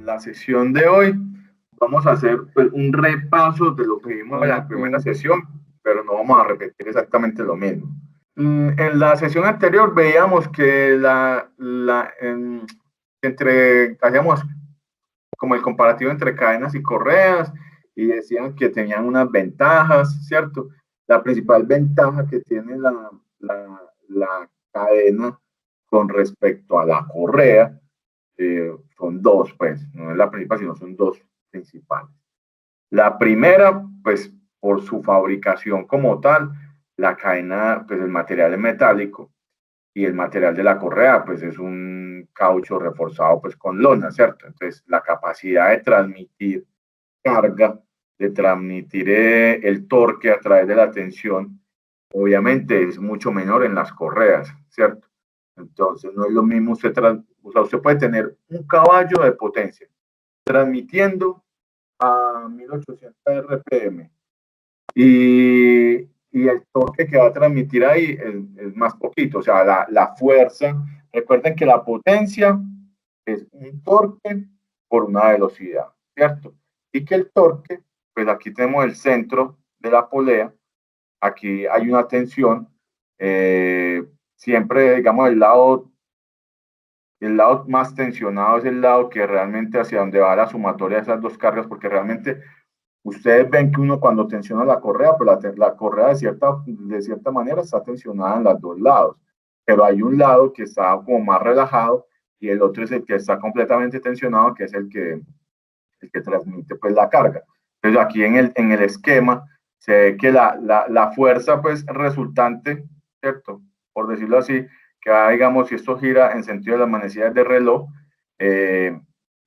la sesión de hoy vamos a hacer pues, un repaso de lo que vimos en la primera sesión, pero no vamos a repetir exactamente lo mismo. En la sesión anterior veíamos que hacíamos como el comparativo entre cadenas y correas y decían que tenían unas ventajas, ¿cierto? La principal ventaja que tiene la cadena con respecto a la correa son dos, pues, no es la principal, sino son dos principales. La primera, pues, por su fabricación como tal, la cadena, pues el material es metálico y el material de la correa, pues es un caucho reforzado, pues con lona, ¿cierto? Entonces, la capacidad de transmitir carga, de transmitir el torque a través de la tensión, obviamente es mucho menor en las correas, ¿cierto? Entonces, no es lo mismo o sea, usted puede tener un caballo de potencia transmitiendo a 1800 RPM y el torque que va a transmitir ahí es más poquito, o sea, la fuerza. Recuerden que la potencia es un torque por una velocidad, ¿cierto? Y que el torque, pues aquí tenemos el centro de la polea, aquí hay una tensión, siempre, digamos, el lado más tensionado es el lado que realmente hacia donde va la sumatoria de esas dos cargas, porque realmente ustedes ven que uno cuando tensiona la correa, pues la correa de cierta manera está tensionada en los dos lados, pero hay un lado que está como más relajado y el otro es el que está completamente tensionado, que es el que transmite pues la carga. Entonces aquí en el esquema se ve que la fuerza pues resultante, ¿cierto? Por decirlo así, que va, digamos, si esto gira en sentido de las manecillas de reloj,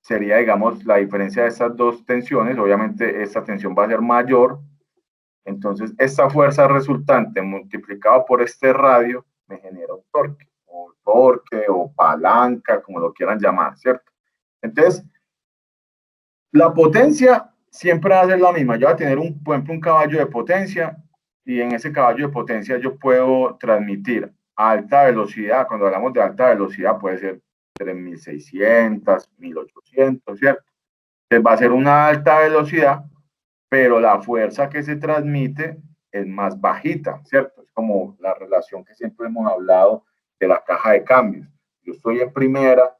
sería, digamos, la diferencia de estas dos tensiones. Obviamente esta tensión va a ser mayor, entonces esta fuerza resultante multiplicado por este radio me genera un torque o palanca, como lo quieran llamar, ¿cierto? Entonces, la potencia siempre va a ser la misma. Yo voy a tener, por ejemplo, un caballo de potencia y en ese caballo de potencia yo puedo transmitir a alta velocidad. Cuando hablamos de alta velocidad puede ser 3600, 1800, ¿cierto? Entonces va a ser una alta velocidad, pero la fuerza que se transmite es más bajita, ¿cierto? Es como la relación que siempre hemos hablado de la caja de cambios. Yo estoy en primera,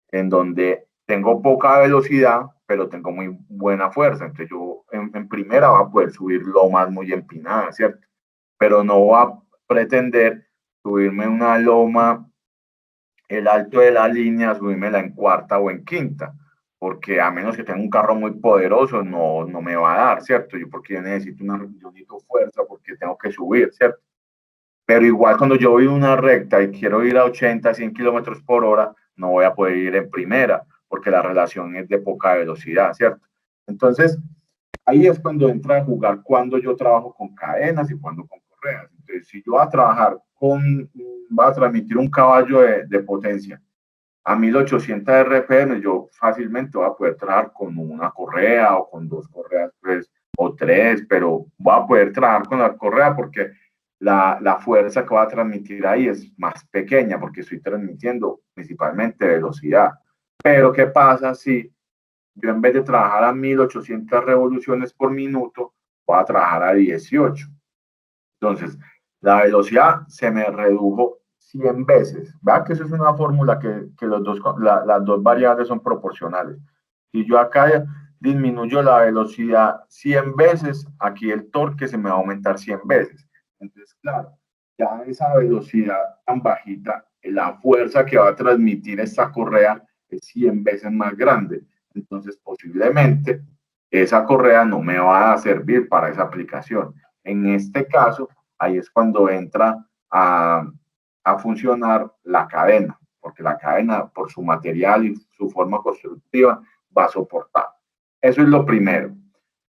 en donde tengo poca velocidad, pero tengo muy buena fuerza. Entonces yo en primera va a poder subir lomas muy empinadas, ¿cierto? Pero no va a pretender subirme una loma, el alto de la línea, subírmela en cuarta o en quinta, porque a menos que tenga un carro muy poderoso, no me va a dar, ¿cierto? Porque yo necesito fuerza porque tengo que subir, ¿cierto? Pero igual cuando yo voy en una recta y quiero ir a 80, 100 kilómetros por hora, no voy a poder ir en primera, porque la relación es de poca velocidad, ¿cierto? Entonces, ahí es cuando entra a jugar cuando yo trabajo con cadenas y cuando con correas. Entonces, si yo voy a voy a transmitir un caballo de potencia a 1800 RPM, yo fácilmente voy a poder trabajar con una correa o con dos correas, pues, o tres, pero voy a poder trabajar con la correa porque la fuerza que va a transmitir ahí es más pequeña porque estoy transmitiendo principalmente velocidad. Pero ¿qué pasa si yo en vez de trabajar a 1800 revoluciones por minuto, voy a trabajar a 18? Entonces, la velocidad se me redujo 100 veces. Vea que eso es una fórmula que las dos variables son proporcionales. Si yo acá disminuyo la velocidad 100 veces, aquí el torque se me va a aumentar 100 veces. Entonces, claro, ya esa velocidad tan bajita, la fuerza que va a transmitir esta correa es 100 veces más grande. Entonces, posiblemente esa correa no me va a servir para esa aplicación. En este caso, ahí es cuando entra a funcionar la cadena, porque la cadena, por su material y su forma constructiva, va a soportar. Eso es lo primero.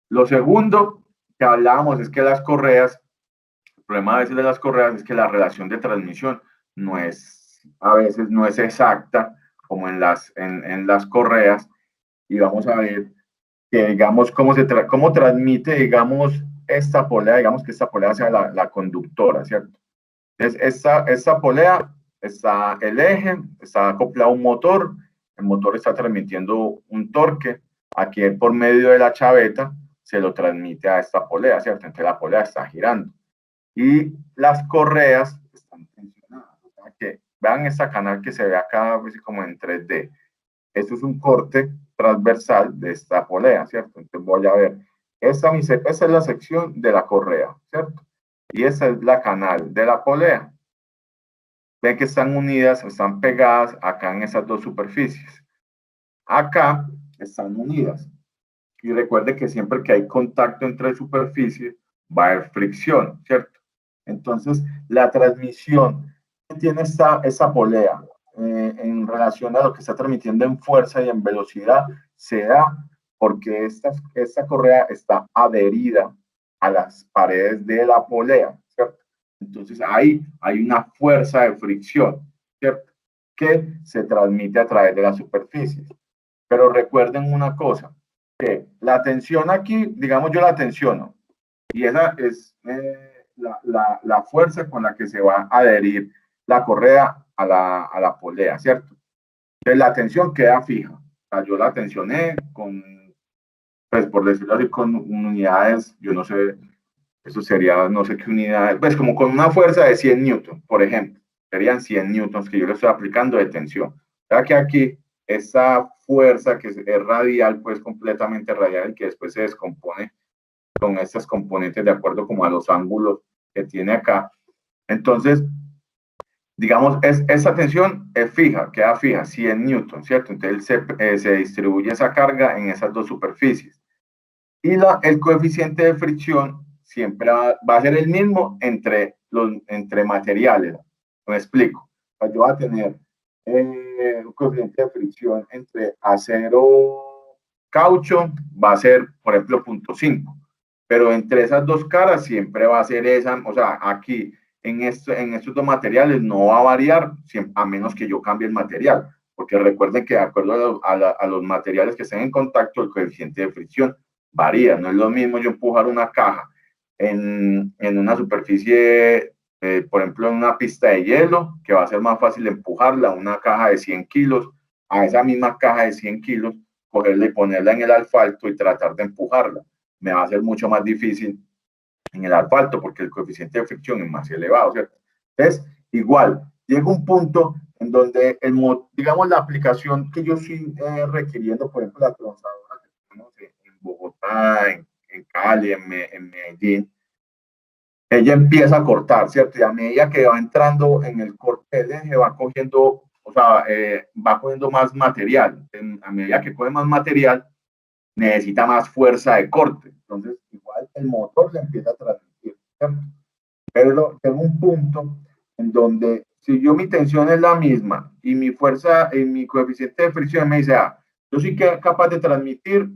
Lo segundo que hablábamos es que las correas, el problema a veces de las correas es que la relación de transmisión a veces no es exacta como en las correas, y vamos a ver que digamos cómo transmite, digamos, esta polea, digamos que esta polea sea la conductora, ¿cierto? Entonces, esta polea está el eje, está acoplado a un motor el motor está transmitiendo un torque, aquí por medio de la chaveta se lo transmite a esta polea, ¿cierto? Entonces la polea está girando. Y las correas están tensionadas. O sea que vean esta canal que se ve acá pues, como en 3D. Esto es un corte transversal de esta polea, ¿cierto? Entonces voy a ver, esa es la sección de la correa, ¿cierto? Y esa es la canal de la polea. Ven que están unidas, están pegadas acá en esas dos superficies. Acá están unidas. Y recuerde que siempre que hay contacto entre superficies, va a haber fricción, ¿cierto? Entonces, la transmisión que tiene esta polea en relación a lo que está transmitiendo en fuerza y en velocidad se da porque esta correa está adherida a las paredes de la polea, ¿cierto? Entonces, ahí hay una fuerza de fricción, ¿cierto? Que se transmite a través de las superficies. Pero recuerden una cosa, que la tensión aquí, digamos yo la tensiono, y esa es la fuerza con la que se va a adherir la correa a la polea, ¿cierto? Entonces la tensión queda fija. O sea, yo la tensioné con, pues por decirlo así, con unidades, yo no sé, eso sería, no sé qué unidades, pues como con una fuerza de 100 newtons, por ejemplo, serían 100 newtons que yo le estoy aplicando de tensión. Ya que aquí, esta fuerza que es radial, pues completamente radial, que después se descompone con estas componentes de acuerdo como a los ángulos que tiene acá. Entonces, digamos, esa tensión es fija, queda fija, 100 newtons, ¿cierto? Entonces se distribuye esa carga en esas dos superficies. Y el coeficiente de fricción siempre va a ser el mismo entre materiales. Me explico. Yo voy a tener un coeficiente de fricción entre acero caucho, va a ser, por ejemplo, 0.5. Pero entre esas dos caras siempre va a ser esa, o sea, aquí en estos dos materiales no va a variar a menos que yo cambie el material. Porque recuerden que de acuerdo a los materiales que estén en contacto, el coeficiente de fricción varía. No es lo mismo yo empujar una caja en una superficie, por ejemplo, en una pista de hielo, que va a ser más fácil empujarla, una caja de 100 kilos, a esa misma caja de 100 kilos, cogerla y ponerla en el asfalto y tratar de empujarla. Me va a ser mucho más difícil en el asfalto porque el coeficiente de fricción es más elevado, ¿cierto? Entonces, igual, llega un punto en donde, digamos, la aplicación que yo estoy requiriendo, por ejemplo, la tronzadora que tenemos en Bogotá, en Cali, en Medellín, ella empieza a cortar, ¿cierto? Y a medida que va entrando en el corte del eje, va cogiendo, o sea, va cogiendo más material. A medida que coge más material, necesita más fuerza de corte. Entonces, igual el motor le empieza a transmitir, ¿cierto? Pero tengo un punto en donde si yo mi tensión es la misma y mi fuerza y mi coeficiente de fricción me dice, yo soy capaz de transmitir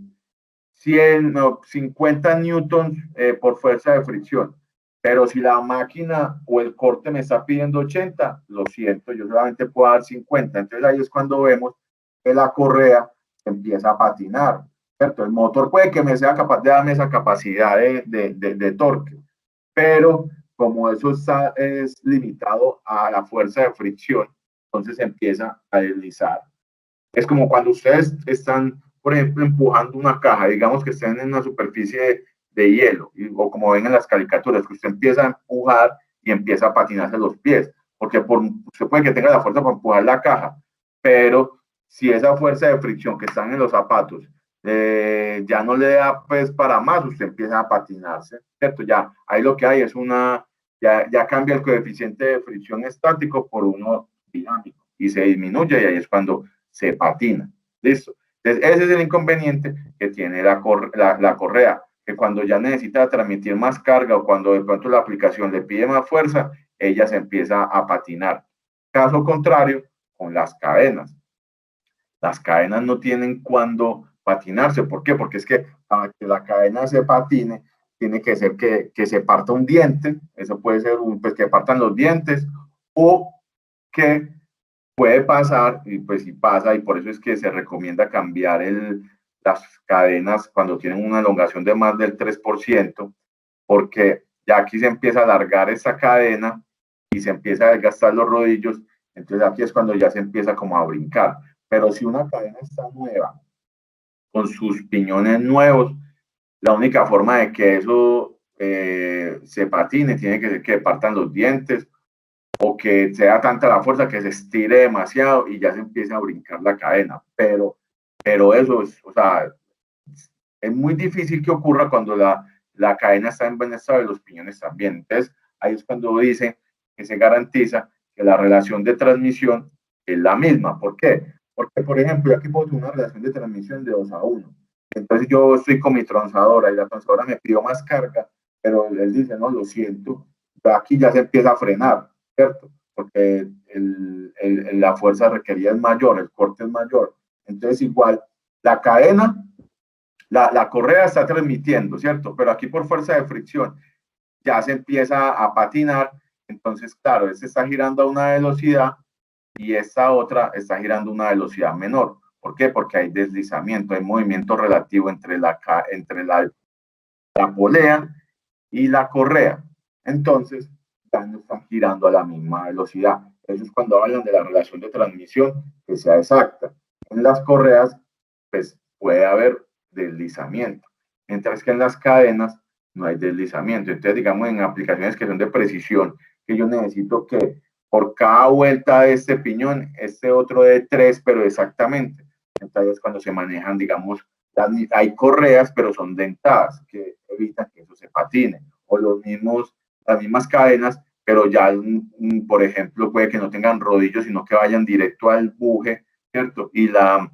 100, no, 50 newtons por fuerza de fricción. Pero si la máquina o el corte me está pidiendo 80, lo siento, yo solamente puedo dar 50. Entonces ahí es cuando vemos que la correa empieza a patinar, ¿cierto? El motor puede que me sea capaz de darme esa capacidad de torque, pero como eso es limitado a la fuerza de fricción, entonces empieza a deslizar. Es como cuando ustedes están, por ejemplo, empujando una caja, digamos que estén en una superficie de hielo, o como ven en las caricaturas, que usted empieza a empujar y empieza a patinarse los pies, porque usted puede que tenga la fuerza para empujar la caja, pero si esa fuerza de fricción que están en los zapatos ya no le da pues para más, usted empieza a patinarse, ¿cierto? Ya, ahí lo que hay es ya cambia el coeficiente de fricción estático por uno dinámico y se disminuye y ahí es cuando se patina. ¿Listo? Entonces, ese es el inconveniente que tiene la correa, que cuando ya necesita transmitir más carga o cuando de pronto la aplicación le pide más fuerza, ella se empieza a patinar. Caso contrario, con las cadenas. Las cadenas no tienen cuándo patinarse. ¿Por qué? Porque es que para que la cadena se patine, tiene que ser que se parta un diente, eso puede ser pues que partan los dientes, o que puede pasar, y pues si pasa, y por eso es que se recomienda cambiar las cadenas cuando tienen una elongación de más del 3%, porque ya aquí se empieza a alargar esa cadena y se empieza a desgastar los rodillos, entonces aquí es cuando ya se empieza como a brincar. Pero si una cadena está nueva, con sus piñones nuevos, la única forma de que eso se patine tiene que ser que partan los dientes o que sea tanta la fuerza que se estire demasiado y ya se empiece a brincar la cadena. Pero eso es, o sea, es muy difícil que ocurra cuando la cadena está en buen estado y los piñones también. Entonces, ahí es cuando dicen que se garantiza que la relación de transmisión es la misma. ¿Por qué? Porque, por ejemplo, yo aquí puedo tener una relación de transmisión de 2-1. Entonces yo estoy con mi transadora y la transadora me pidió más carga, pero él dice, no, lo siento. Aquí ya se empieza a frenar, ¿cierto? Porque la fuerza requerida es mayor, el corte es mayor. Entonces, igual, la cadena la correa está transmitiendo, ¿cierto? Pero aquí por fuerza de fricción ya se empieza a patinar, entonces, claro, este está girando a una velocidad y esta otra está girando a una velocidad menor. ¿Por qué? Porque hay deslizamiento, hay movimiento relativo entre la polea y la correa. Entonces, ya no están girando a la misma velocidad. Eso es cuando hablan de la relación de transmisión que sea exacta. En las correas, pues puede haber deslizamiento, mientras que en las cadenas no hay deslizamiento. Entonces, digamos, en aplicaciones que son de precisión, que yo necesito que por cada vuelta de este piñón, este otro de 3, pero exactamente. Entonces, cuando se manejan, digamos, hay correas, pero son dentadas, que evitan que eso se patine. O las mismas cadenas, pero ya, por ejemplo, puede que no tengan rodillos, sino que vayan directo al buje, ¿cierto? Y la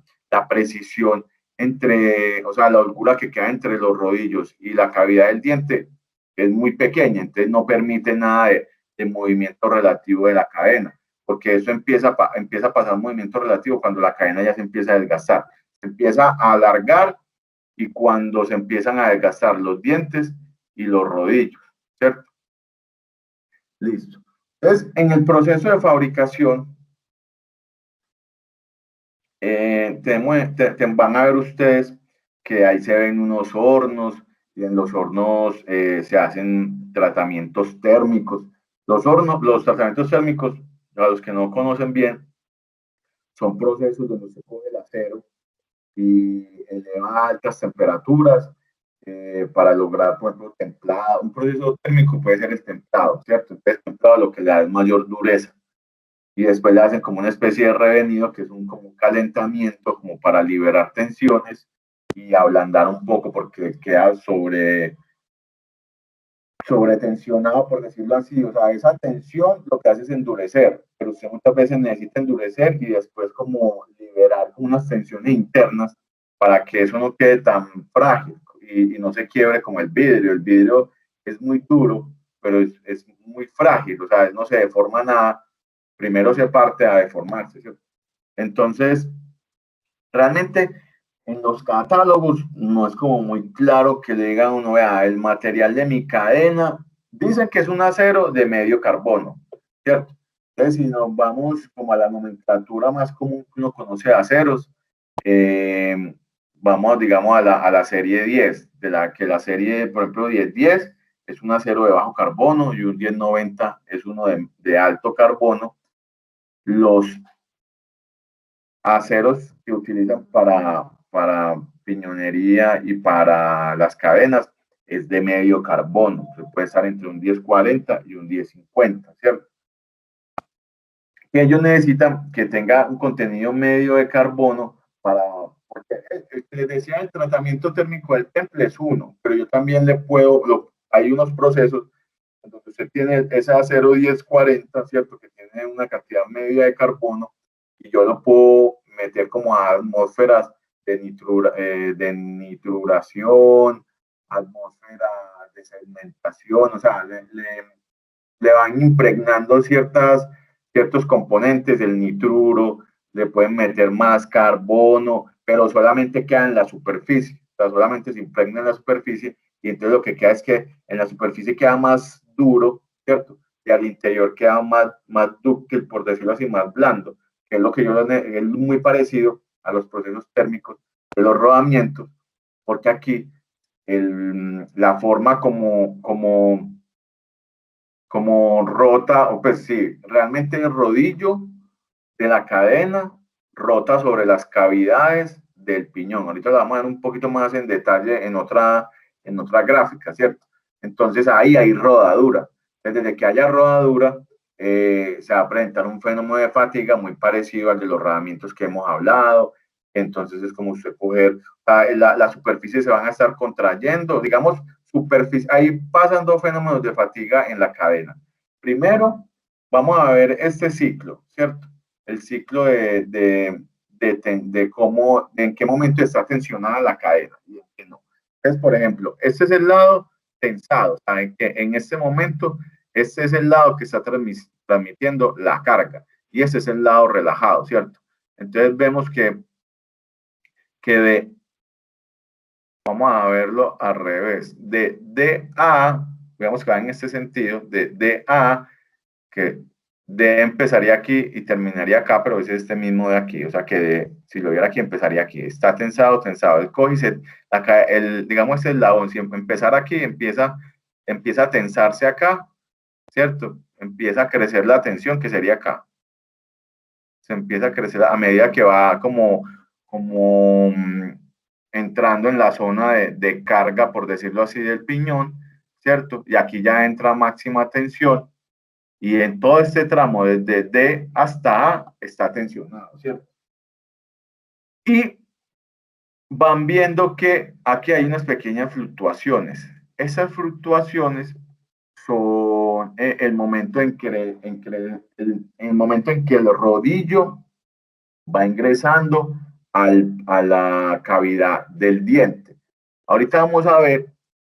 precisión o sea, la holgura que queda entre los rodillos y la cavidad del diente es muy pequeña, entonces no permite nada de movimiento relativo de la cadena, porque eso empieza a pasar movimiento relativo cuando la cadena ya se empieza a desgastar, se empieza a alargar y cuando se empiezan a desgastar los dientes y los rodillos, ¿cierto? Listo. Entonces, en el proceso de fabricación, van a ver ustedes que ahí se ven unos hornos y en los hornos se hacen tratamientos térmicos. Los tratamientos térmicos, a los que no conocen bien, son procesos donde se coge el acero y eleva a altas temperaturas para lograr, por ejemplo, templado. Un proceso térmico puede ser el templado, ¿cierto? Entonces, templado lo que le da es mayor dureza. Y después le hacen como una especie de revenido, que es como un calentamiento, como para liberar tensiones y ablandar un poco, porque queda sobretensionado, por decirlo así. O sea, esa tensión lo que hace es endurecer, pero usted muchas veces necesita endurecer y después como liberar unas tensiones internas para que eso no quede tan frágil y no se quiebre como el vidrio. El vidrio es muy duro, pero es muy frágil, o sea, no se deforma nada, primero se parte a deformarse, ¿cierto? Entonces, realmente en los catálogos no es como muy claro que le digan uno, vea, el material de mi cadena, dicen que es un acero de medio carbono, ¿cierto? Entonces, si nos vamos como a la nomenclatura más común que uno conoce de aceros, vamos, digamos, a la serie 10, de la que la serie, por ejemplo, 1010 es un acero de bajo carbono y un 1090 es uno de alto carbono. Los aceros que utilizan para piñonería y para las cadenas es de medio carbono, se puede estar entre un 1040 y un 1050, ¿cierto? Que ellos necesitan que tenga un contenido medio de carbono porque les decía, el tratamiento térmico del temple es uno, pero yo también hay unos procesos donde usted tiene ese acero 1040, ¿cierto? Que tiene una cantidad media de carbono y yo lo puedo meter como a atmósferas de nitruración, atmósferas de sedimentación, o sea, le van impregnando ciertos componentes del nitruro, le pueden meter más carbono, pero solamente queda en la superficie, o sea, solamente se impregna en la superficie y entonces lo que queda es que en la superficie queda más duro, ¿cierto? Y al interior queda más dúctil, por decirlo así, más blando, que es lo que es muy parecido a los procesos térmicos de los rodamientos, porque aquí la forma como rota, o pues sí, realmente el rodillo de la cadena rota sobre las cavidades del piñón. Ahorita lo vamos a ver un poquito más en detalle en otra gráfica, ¿cierto? Entonces ahí hay rodadura. Desde que haya rodadura, se va a presentar un fenómeno de fatiga muy parecido al de los rodamientos que hemos hablado. Entonces es como usted coger, la superficie se van a estar contrayendo, digamos, superficie, ahí pasan dos fenómenos de fatiga en la cadena. Primero, vamos a ver este ciclo, ¿cierto? El ciclo de cómo, en qué momento está tensionada la cadena y en qué no. Entonces, por ejemplo, este es el lado tensado, ¿saben? Que en este momento, este es el lado que está transmitiendo la carga y este es el lado relajado, ¿cierto? Entonces vemos que vamos a verlo al revés, de DA, digamos que va en este sentido, de DA, que D empezaría aquí y terminaría acá, pero es este mismo de aquí, o sea que D, si lo viera aquí, empezaría aquí. Está tensado, tensado. El códice, acá, digamos, este eslabón, si empezar aquí, empieza a tensarse acá, ¿cierto? Empieza a crecer la tensión, que sería acá. Se empieza a crecer a medida que va como entrando en la zona de carga, por decirlo así, del piñón, ¿cierto? Y aquí ya entra máxima tensión. Y en todo este tramo, desde D hasta A, está tensionado, ¿cierto? Y van viendo que aquí hay unas pequeñas fluctuaciones. Esas fluctuaciones son el momento en que, el momento en que el rodillo va ingresando a la cavidad del diente. Ahorita vamos a ver,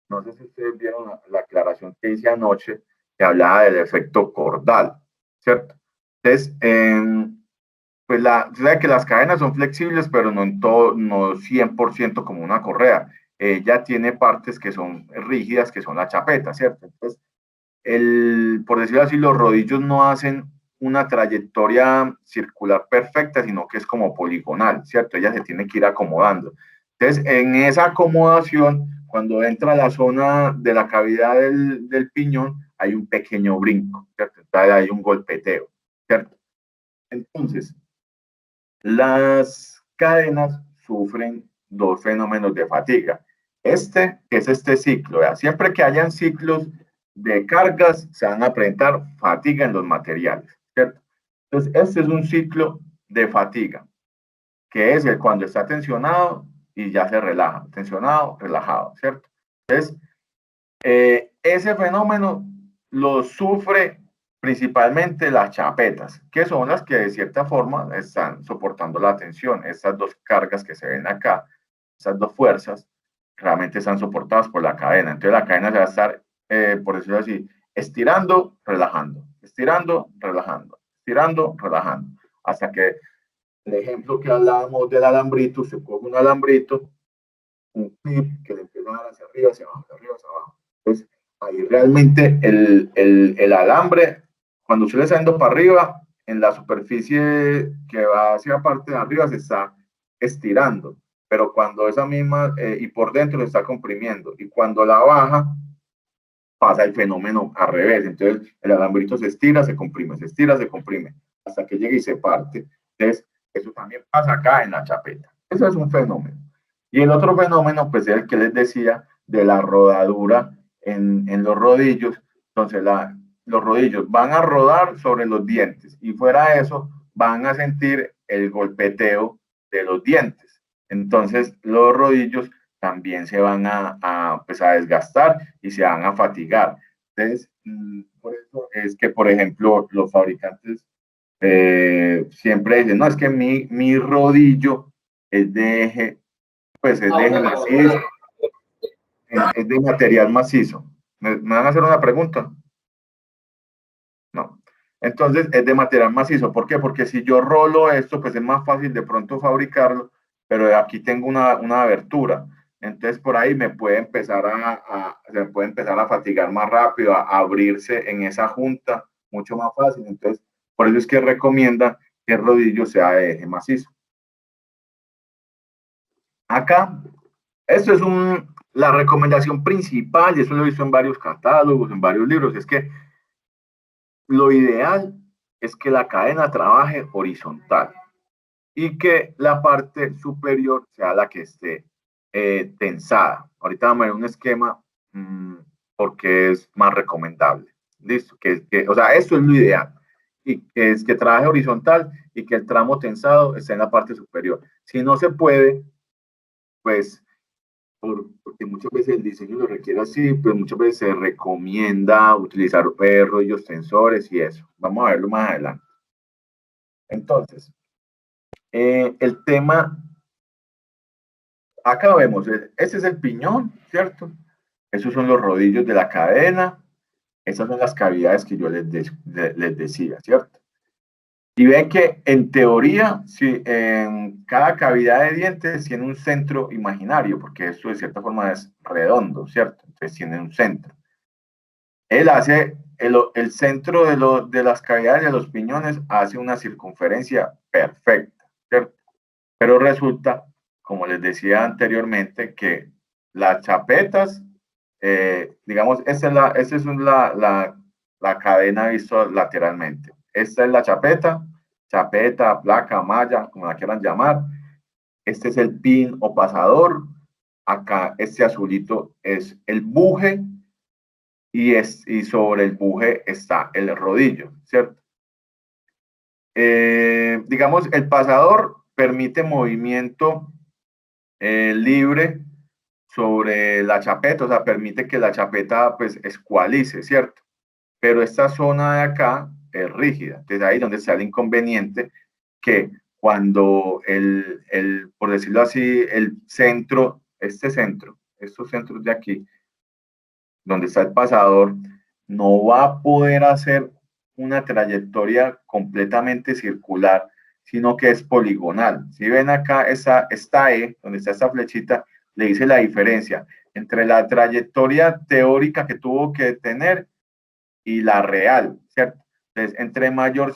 no sé si ustedes vieron la aclaración que hice anoche, que hablaba del efecto cordal, ¿cierto? Entonces, pues sabe que las cadenas son flexibles, pero no en todo, no 100% como una correa. Ella tiene partes que son rígidas, que son la chapeta, ¿cierto? Entonces, por decirlo así, los rodillos no hacen una trayectoria circular perfecta, sino que es como poligonal, ¿cierto? Ella se tiene que ir acomodando. Entonces, en esa acomodación, cuando entra a la zona de la cavidad del piñón, hay un pequeño brinco, ¿cierto? Entonces, hay un golpeteo, ¿cierto? Entonces, las cadenas sufren dos fenómenos de fatiga. Este es este ciclo. ¿Ya? Siempre que hayan ciclos de cargas, se van a presentar fatiga en los materiales. ¿Cierto? Entonces, este es un ciclo de fatiga, que es el cuando está tensionado y ya se relaja. Tensionado, relajado. ¿Cierto? Entonces, ese fenómeno lo sufre principalmente las chapetas, que son las que de cierta forma están soportando la tensión. Estas dos cargas que se ven acá, estas dos fuerzas, realmente están soportadas por la cadena. Entonces la cadena se va a estar, por decirlo así, estirando, relajando, estirando, relajando, estirando, relajando, hasta que el ejemplo que hablábamos del alambrito, se coge un alambrito, un clip que le empieza a dar hacia arriba, hacia abajo, hacia arriba, hacia abajo. Entonces, ahí realmente el alambre, cuando usted le está yendo para arriba, en la superficie que va hacia la parte de arriba se está estirando, pero cuando esa misma, y por dentro se está comprimiendo, y cuando la baja, pasa el fenómeno al revés. Entonces, el alambrito se estira, se estira, se comprime, hasta que llega y se parte. Entonces, eso también pasa acá en la chapeta. Eso es un fenómeno. Y el otro fenómeno, pues es el que les decía de la rodadura en los rodillos. Entonces, los rodillos van a rodar sobre los dientes y fuera de eso van a sentir el golpeteo de los dientes. Entonces, los rodillos también se van pues a desgastar y se van a fatigar. Entonces, por eso es que, por ejemplo, los fabricantes siempre dicen, no, es que mi rodillo es de eje, pues es de eje macizo, es de material macizo. ¿Me van a hacer una pregunta? No. Entonces, es de material macizo. ¿Por qué? Porque si yo rolo esto, pues es más fácil de pronto fabricarlo, pero aquí tengo una abertura. Entonces, por ahí me puede empezar se puede empezar a fatigar más rápido, a abrirse en esa junta mucho más fácil. Entonces, por eso es que recomienda que el rodillo sea de eje macizo. Acá, esto es la recomendación principal, y eso lo he visto en varios catálogos, en varios libros, es que lo ideal es que la cadena trabaje horizontal y que la parte superior sea la que esté tensada. Ahorita vamos a ver un esquema porque es más recomendable. Listo, o sea, esto es lo ideal. Y que es que trabaje horizontal y que el tramo tensado esté en la parte superior. Si no se puede, pues porque muchas veces el diseño lo requiere así, pues muchas veces se recomienda utilizar rodillos tensores y eso. Vamos a verlo más adelante. Entonces, el tema, acá vemos, este es el piñón, ¿cierto? Esos son los rodillos de la cadena, esas son las cavidades que yo les decía, ¿cierto? Y ven que en teoría, si en cada cavidad de dientes tiene un centro imaginario, porque esto de cierta forma es redondo, ¿cierto? Entonces tiene un centro. Él hace el centro de las cavidades de los piñones, hace una circunferencia perfecta, ¿cierto? Pero resulta, como les decía anteriormente, que las chapetas, digamos, esta es la cadena vista lateralmente. Esta es la chapeta, placa, malla, como la quieran llamar. Este es el pin o pasador. Acá este azulito es el buje y sobre el buje está el rodillo, ¿cierto? Digamos, el pasador permite movimiento libre sobre la chapeta, o sea, permite que la chapeta pues escualice, ¿cierto? Pero esta zona de acá es rígida, entonces ahí es donde está el inconveniente que cuando por decirlo así, el centro, estos centros de aquí, donde está el pasador, no va a poder hacer una trayectoria completamente circular, sino que es poligonal. Si ven acá esta E, donde está esta flechita, le dice la diferencia entre la trayectoria teórica que tuvo que tener y la real, ¿cierto? Entonces, entre mayor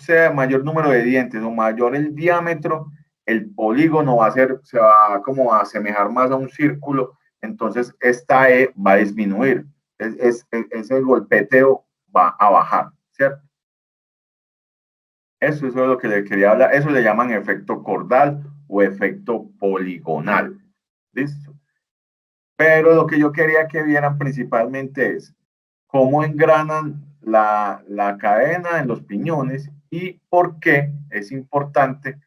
número de dientes o mayor el diámetro, el polígono se va como a asemejar más a un círculo, entonces esta E va a disminuir, ese golpeteo va a bajar, ¿cierto? Eso es lo que le quería hablar, eso le llaman efecto cordal o efecto poligonal, ¿listo? Pero lo que yo quería que vieran principalmente es cómo engranan la cadena en los piñones y por qué es importante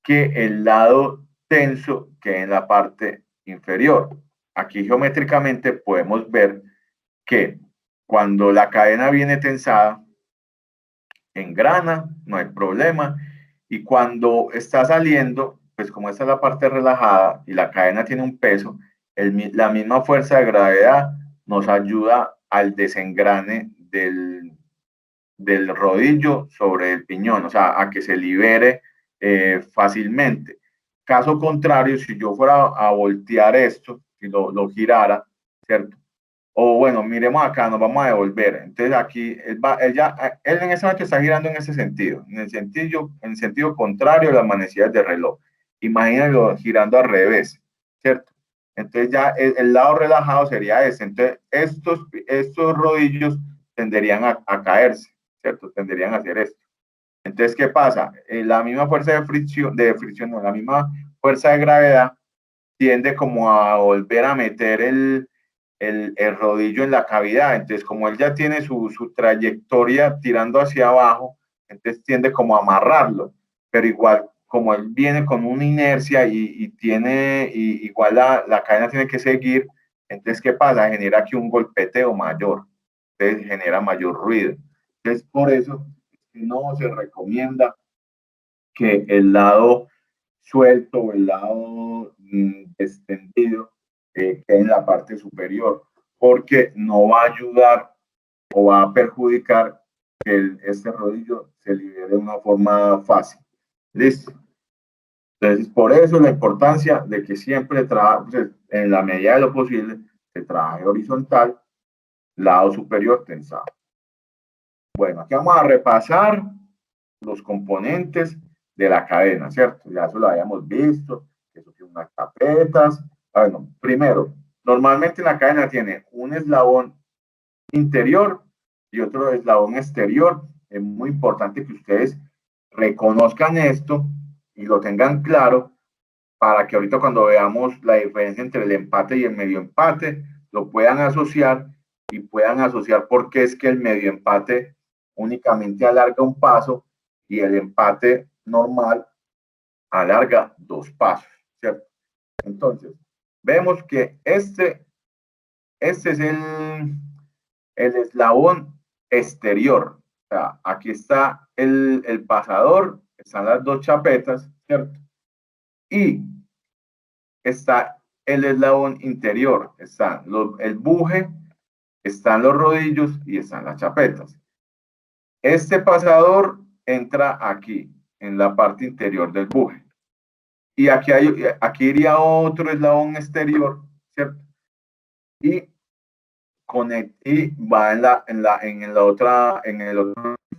que el lado tenso quede en la parte inferior. Aquí geométricamente podemos ver que cuando la cadena viene tensada, engrana, no hay problema, y cuando está saliendo, pues como esta es la parte relajada y la cadena tiene un peso, la misma fuerza de gravedad nos ayuda al desengrane del rodillo sobre el piñón, o sea, a que se libere fácilmente. Caso contrario, si yo fuera a voltear esto, si lo girara, ¿cierto? O bueno, miremos acá, nos vamos a devolver. Entonces aquí, él en ese momento está girando en ese sentido, en el sentido contrario a las manecillas de reloj. Imagínenlo girando al revés, ¿cierto? Entonces ya el lado relajado sería ese. Entonces estos rodillos tenderían a caerse, ¿cierto? Tenderían a hacer esto. Entonces, ¿qué pasa? La misma fuerza no, la misma fuerza de gravedad tiende como a volver a meter el rodillo en la cavidad. Entonces, como él ya tiene su trayectoria tirando hacia abajo, entonces tiende como a amarrarlo. Pero igual, como él viene con una inercia igual la cadena tiene que seguir, entonces, ¿qué pasa? Genera aquí un golpeteo mayor. Entonces, genera mayor ruido. Entonces, por eso no se recomienda que el lado suelto o el lado extendido quede en la parte superior, porque no va a ayudar o va a perjudicar que este rodillo se libere de una forma fácil. ¿Listo? Entonces, por eso la importancia de que siempre trabaje, en la medida de lo posible, se trabaje horizontal, lado superior tensado. Bueno, aquí vamos a repasar los componentes de la cadena, ¿cierto? Ya eso lo habíamos visto, eso tiene unas tapetas. Bueno, primero, normalmente la cadena tiene un eslabón interior y otro eslabón exterior. Es muy importante que ustedes reconozcan esto y lo tengan claro para que ahorita cuando veamos la diferencia entre el empate y el medio empate, lo puedan asociar y puedan asociar por qué es que el medio empate únicamente alarga un paso y el empate normal alarga 2 pasos, ¿cierto? Entonces, vemos que este es el eslabón exterior. O sea, aquí está el pasador, están las dos chapetas, ¿cierto? Y está el eslabón interior, está el buje, están los rodillos y están las chapetas. Este pasador entra aquí, en la parte interior del buje. Y aquí iría otro eslabón exterior, ¿cierto? Y va en el otro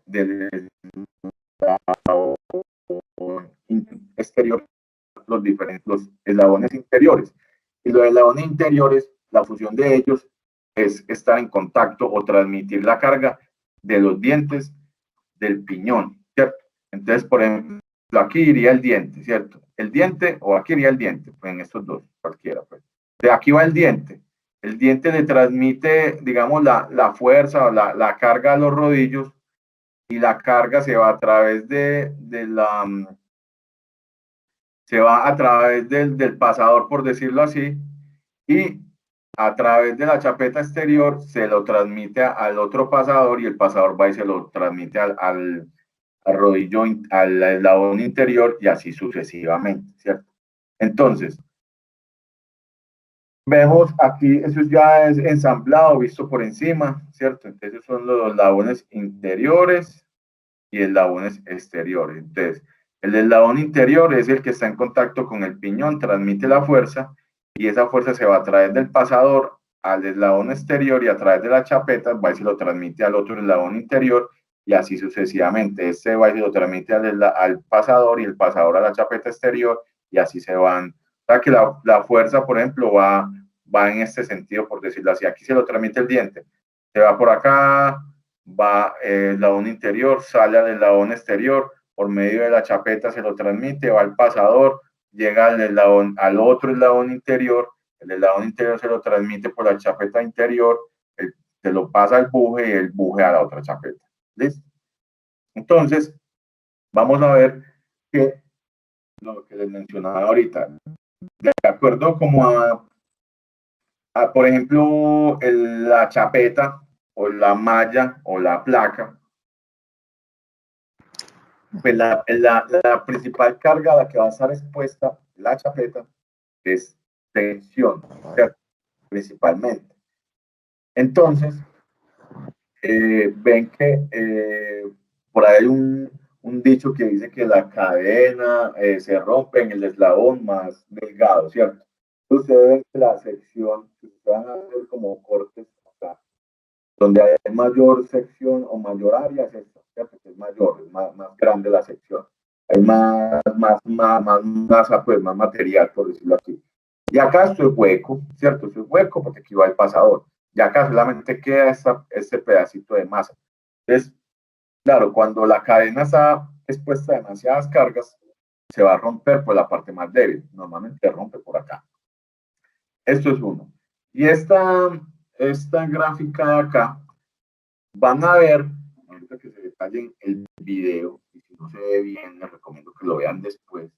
del exterior, los eslabones interiores. Y los eslabones interiores, la función de ellos es estar en contacto o transmitir la carga de los dientes del piñón, ¿cierto? Entonces, por ejemplo, aquí iría el diente, ¿cierto? El diente o aquí iría el diente, pues en estos dos, cualquiera, pues. De aquí va el diente. El diente le transmite, digamos, la fuerza o la carga a los rodillos y la carga se va a través se va a través del pasador, por decirlo así, y a través de la chapeta exterior se lo transmite al otro pasador y el pasador va y se lo transmite al rodillo, al eslabón interior y así sucesivamente, ¿cierto? Entonces, vemos aquí, eso ya es ensamblado, visto por encima, ¿cierto? Entonces son los eslabones interiores y eslabones exteriores. Entonces, el eslabón interior es el que está en contacto con el piñón, transmite la fuerza y esa fuerza se va a través del pasador al eslabón exterior y a través de la chapeta va y se lo transmite al otro eslabón interior y así sucesivamente. Este va y se lo transmite al pasador y el pasador a la chapeta exterior y así se van. O sea que la fuerza, por ejemplo, va en este sentido, por decirlo así. Aquí se lo transmite el diente, se va por acá, va el eslabón interior, sale al eslabón exterior, por medio de la chapeta se lo transmite, va al pasador, llega al otro eslabón interior, el eslabón interior se lo transmite por la chapeta interior, se lo pasa al buje y el buje a la otra chapeta. ¿Listo? Entonces, vamos a ver que lo que les mencionaba ahorita, de acuerdo como por ejemplo, la chapeta o la malla o la placa, pues la principal carga a la que va a estar expuesta la chapeta es tensión, ¿cierto? Principalmente. Entonces, ven que por ahí hay un dicho que dice que la cadena se rompe en el eslabón más delgado, ¿cierto? Ustedes ven que la sección, que se van a hacer como cortes acá, donde hay mayor sección o mayor área, es esto, ¿cierto? Que es mayor, es más grande la sección. Hay más masa, pues más material, por decirlo así. Y acá esto es hueco, ¿cierto? Esto es hueco porque aquí va el pasador. Y acá solamente queda este pedacito de masa. Entonces, claro, cuando la cadena está expuesta a demasiadas cargas, se va a romper por la parte más débil. Normalmente se rompe por acá. Esto es uno. Y esta gráfica de acá, van a ver, ahorita que se detallen el video, y si no se ve bien, les recomiendo que lo vean después,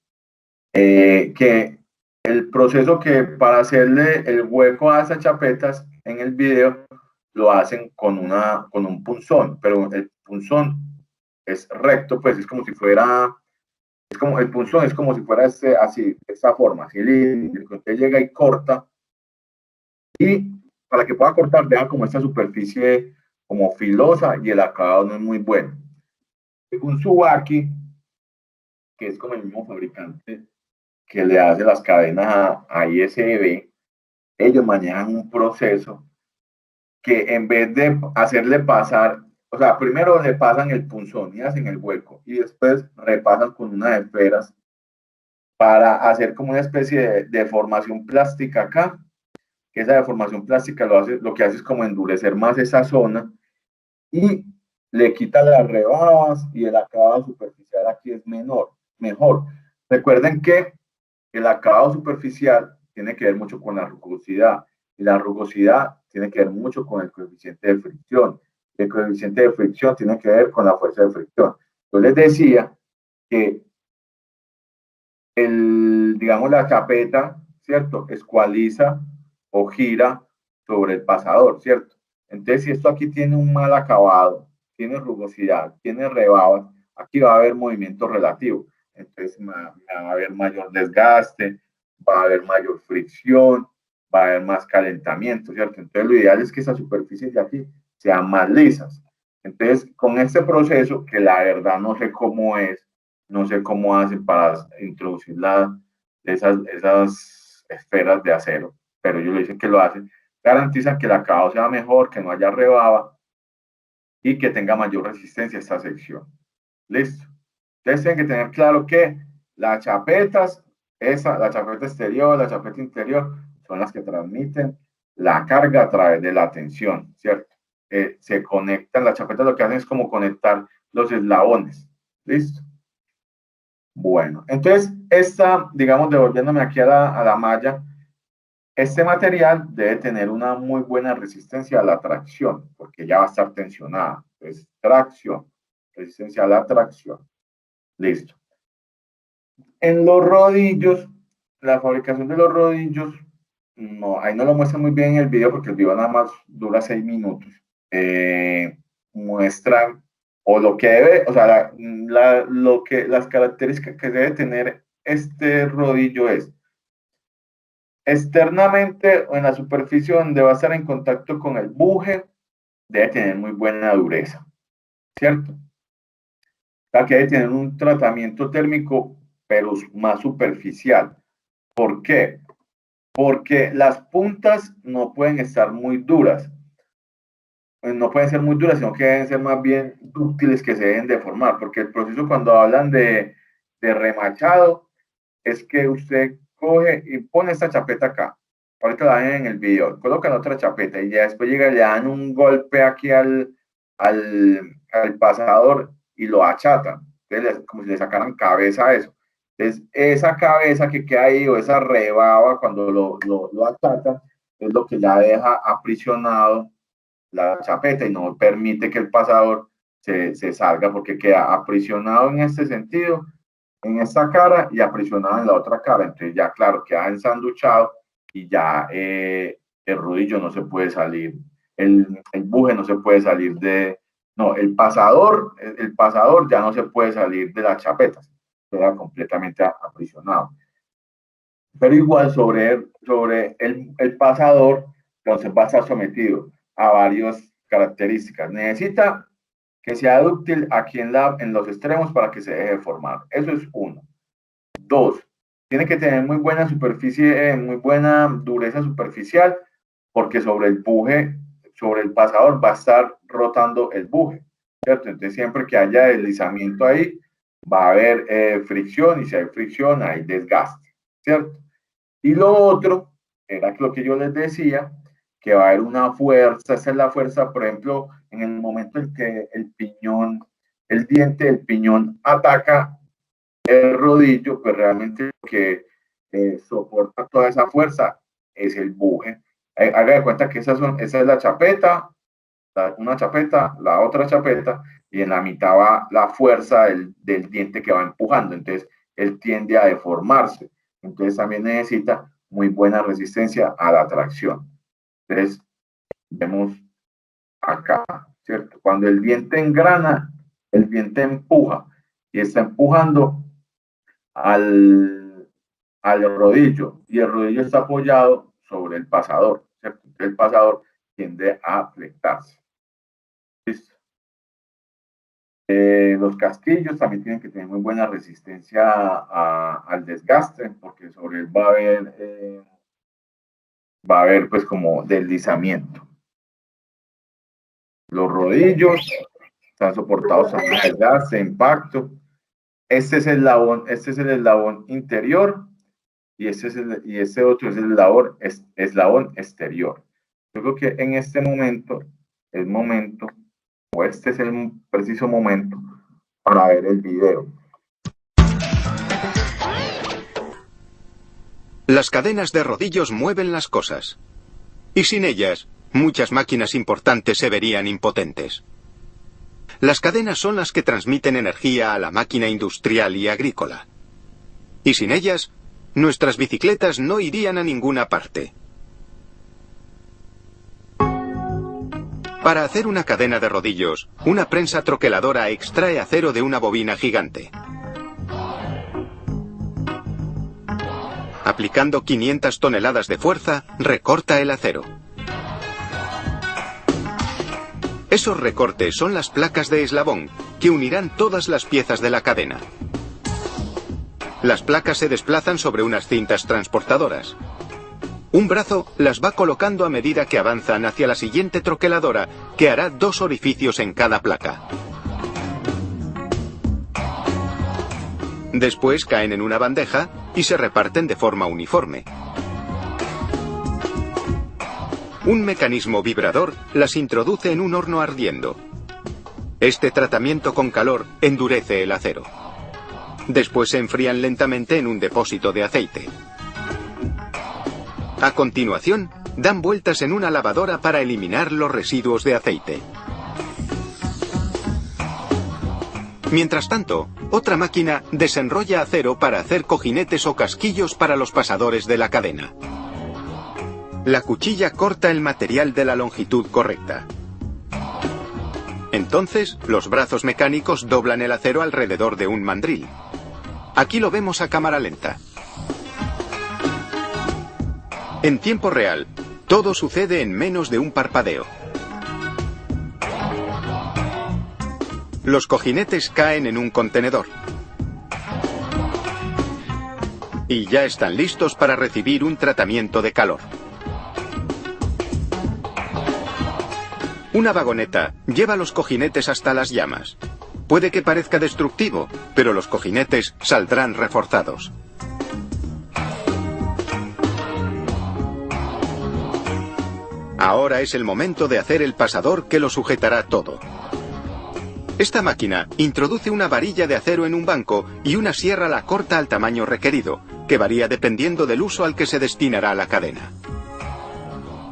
que el proceso que para hacerle el hueco a esas chapetas en el video lo hacen con un punzón, pero el punzón es recto, pues es como si fuera, el punzón es como si fuera así, de esta forma, así cilíndrico. Usted llega y corta, y para que pueda cortar, deja como esta superficie como filosa y el acabado no es muy bueno. Según Subaki, que es como el mismo fabricante que le hace las cadenas a ISB, ellos manejan un proceso que en vez de hacerle pasar, o sea, primero le pasan el punzón y hacen el hueco y después repasan con unas esferas para hacer como una especie de deformación plástica acá, que esa deformación plástica lo que hace es como endurecer más esa zona y le quita las rebabas y el acabado superficial aquí es menor. mejor. Recuerden que el acabado superficial tiene que ver mucho con la rugosidad, y la rugosidad tiene que ver mucho con el coeficiente de fricción. El coeficiente de fricción tiene que ver con la fuerza de fricción. Yo les decía que digamos, la chapeta, ¿cierto? Escualiza o gira sobre el pasador, ¿cierto? Entonces, si esto aquí tiene un mal acabado, tiene rugosidad, tiene rebabas, aquí va a haber movimiento relativo. Entonces, va a haber mayor desgaste, va a haber mayor fricción, va a haber más calentamiento, ¿cierto? Entonces, lo ideal es que esas superficies de aquí sean más lisas. Entonces, con este proceso, que la verdad no sé cómo es, no sé cómo hacen para introducir esas esferas de acero, pero ellos dicen que lo hacen, garantizan que el acabado sea mejor, que no haya rebaba y que tenga mayor resistencia a esta sección. Listo. Entonces tienen que tener claro que las chapetas, la chapeta exterior, la chapeta interior, son las que transmiten la carga a través de la tensión, ¿cierto? Se conectan, las chapetas lo que hacen es como conectar los eslabones. ¿Listo? Bueno, entonces, digamos, devolviéndome aquí a la malla, este material debe tener una muy buena resistencia a la tracción, porque ya va a estar tensionada. Entonces, tracción, resistencia a la tracción. Listo. En los rodillos, la fabricación de los rodillos, no, ahí no lo muestra muy bien en el video porque el video nada más dura 6 minutos. Muestran o lo que debe, o sea, las características que debe tener este rodillo es externamente o en la superficie donde va a estar en contacto con el buje, debe tener muy buena dureza, ¿cierto? O sea, que debe tener un tratamiento térmico, pero más superficial. ¿Por qué? Porque las puntas no pueden estar muy duras. No pueden ser muy duras, sino que deben ser más bien dúctiles, que se deben deformar, porque el proceso, cuando hablan de remachado, es que usted coge y pone esta chapeta acá. Ahorita la ven en el video, colocan otra chapeta y ya después llega y le dan un golpe aquí al pasador y lo achatan. Entonces, como si le sacaran cabeza a eso. Entonces, esa cabeza que queda ahí, o esa rebaba, cuando lo achatan, es lo que ya deja aprisionado la chapeta y no permite que el pasador se salga, porque queda aprisionado en este sentido, en esta cara, y aprisionado en la otra cara. Entonces ya, claro, queda ensanduchado y ya el rodillo no se puede salir, el buje no se puede salir no, el pasador ya no se puede salir de las chapetas, queda completamente aprisionado. Pero igual sobre el pasador, entonces va a estar sometido a varias características. Necesita que sea dúctil aquí en los extremos para que se deje formar. Eso es uno. Dos, tiene que tener muy buena superficie, muy buena dureza superficial, porque sobre el buje, sobre el pasador va a estar rotando el buje, ¿cierto? Entonces siempre que haya deslizamiento ahí, va a haber fricción, y si hay fricción hay desgaste, ¿cierto? Y lo otro era lo que yo les decía, que va a haber una fuerza. Esa es la fuerza, por ejemplo, en el momento en que el diente del piñón ataca el rodillo, pues realmente lo que soporta toda esa fuerza es el buje. Haga de cuenta que esa es la chapeta, una chapeta, la otra chapeta, y en la mitad va la fuerza del diente que va empujando. Entonces, él tiende a deformarse. Entonces, también necesita muy buena resistencia a la tracción. Entonces, vemos acá, ¿cierto? Cuando el diente engrana, el diente empuja y está empujando al rodillo, y el rodillo está apoyado sobre el pasador, ¿cierto? Entonces, el pasador tiende a flectarse. ¿Listo? Los casquillos también tienen que tener muy buena resistencia al desgaste, porque sobre él va a haber pues como deslizamiento. Los rodillos están soportados a desgaste, impacto. Este es el eslabón interior, y este otro es el eslabón exterior. Yo creo que en este momento, este es el preciso momento para ver el video. Las cadenas de rodillos mueven las cosas. Y sin ellas, muchas máquinas importantes se verían impotentes. Las cadenas son las que transmiten energía a la máquina industrial y agrícola. Y sin ellas, nuestras bicicletas no irían a ninguna parte. Para hacer una cadena de rodillos, una prensa troqueladora extrae acero de una bobina gigante. Aplicando 500 toneladas de fuerza, recorta el acero. Esos recortes son las placas de eslabón, que unirán todas las piezas de la cadena. Las placas se desplazan sobre unas cintas transportadoras. Un brazo las va colocando a medida que avanzan hacia la siguiente troqueladora, que hará 2 orificios en cada placa. Después caen en una bandeja y se reparten de forma uniforme. Un mecanismo vibrador las introduce en un horno ardiendo. Este tratamiento con calor endurece el acero. Después se enfrían lentamente en un depósito de aceite. A continuación, dan vueltas en una lavadora para eliminar los residuos de aceite. Mientras tanto, otra máquina desenrolla acero para hacer cojinetes o casquillos para los pasadores de la cadena. La cuchilla corta el material de la longitud correcta. Entonces, los brazos mecánicos doblan el acero alrededor de un mandril. Aquí lo vemos a cámara lenta. En tiempo real, todo sucede en menos de un parpadeo. Los cojinetes caen en un contenedor. Y ya están listos para recibir un tratamiento de calor. Una vagoneta lleva los cojinetes hasta las llamas. Puede que parezca destructivo, pero los cojinetes saldrán reforzados. Ahora es el momento de hacer el pasador que lo sujetará todo. Esta máquina introduce una varilla de acero en un banco y una sierra la corta al tamaño requerido, que varía dependiendo del uso al que se destinará la cadena.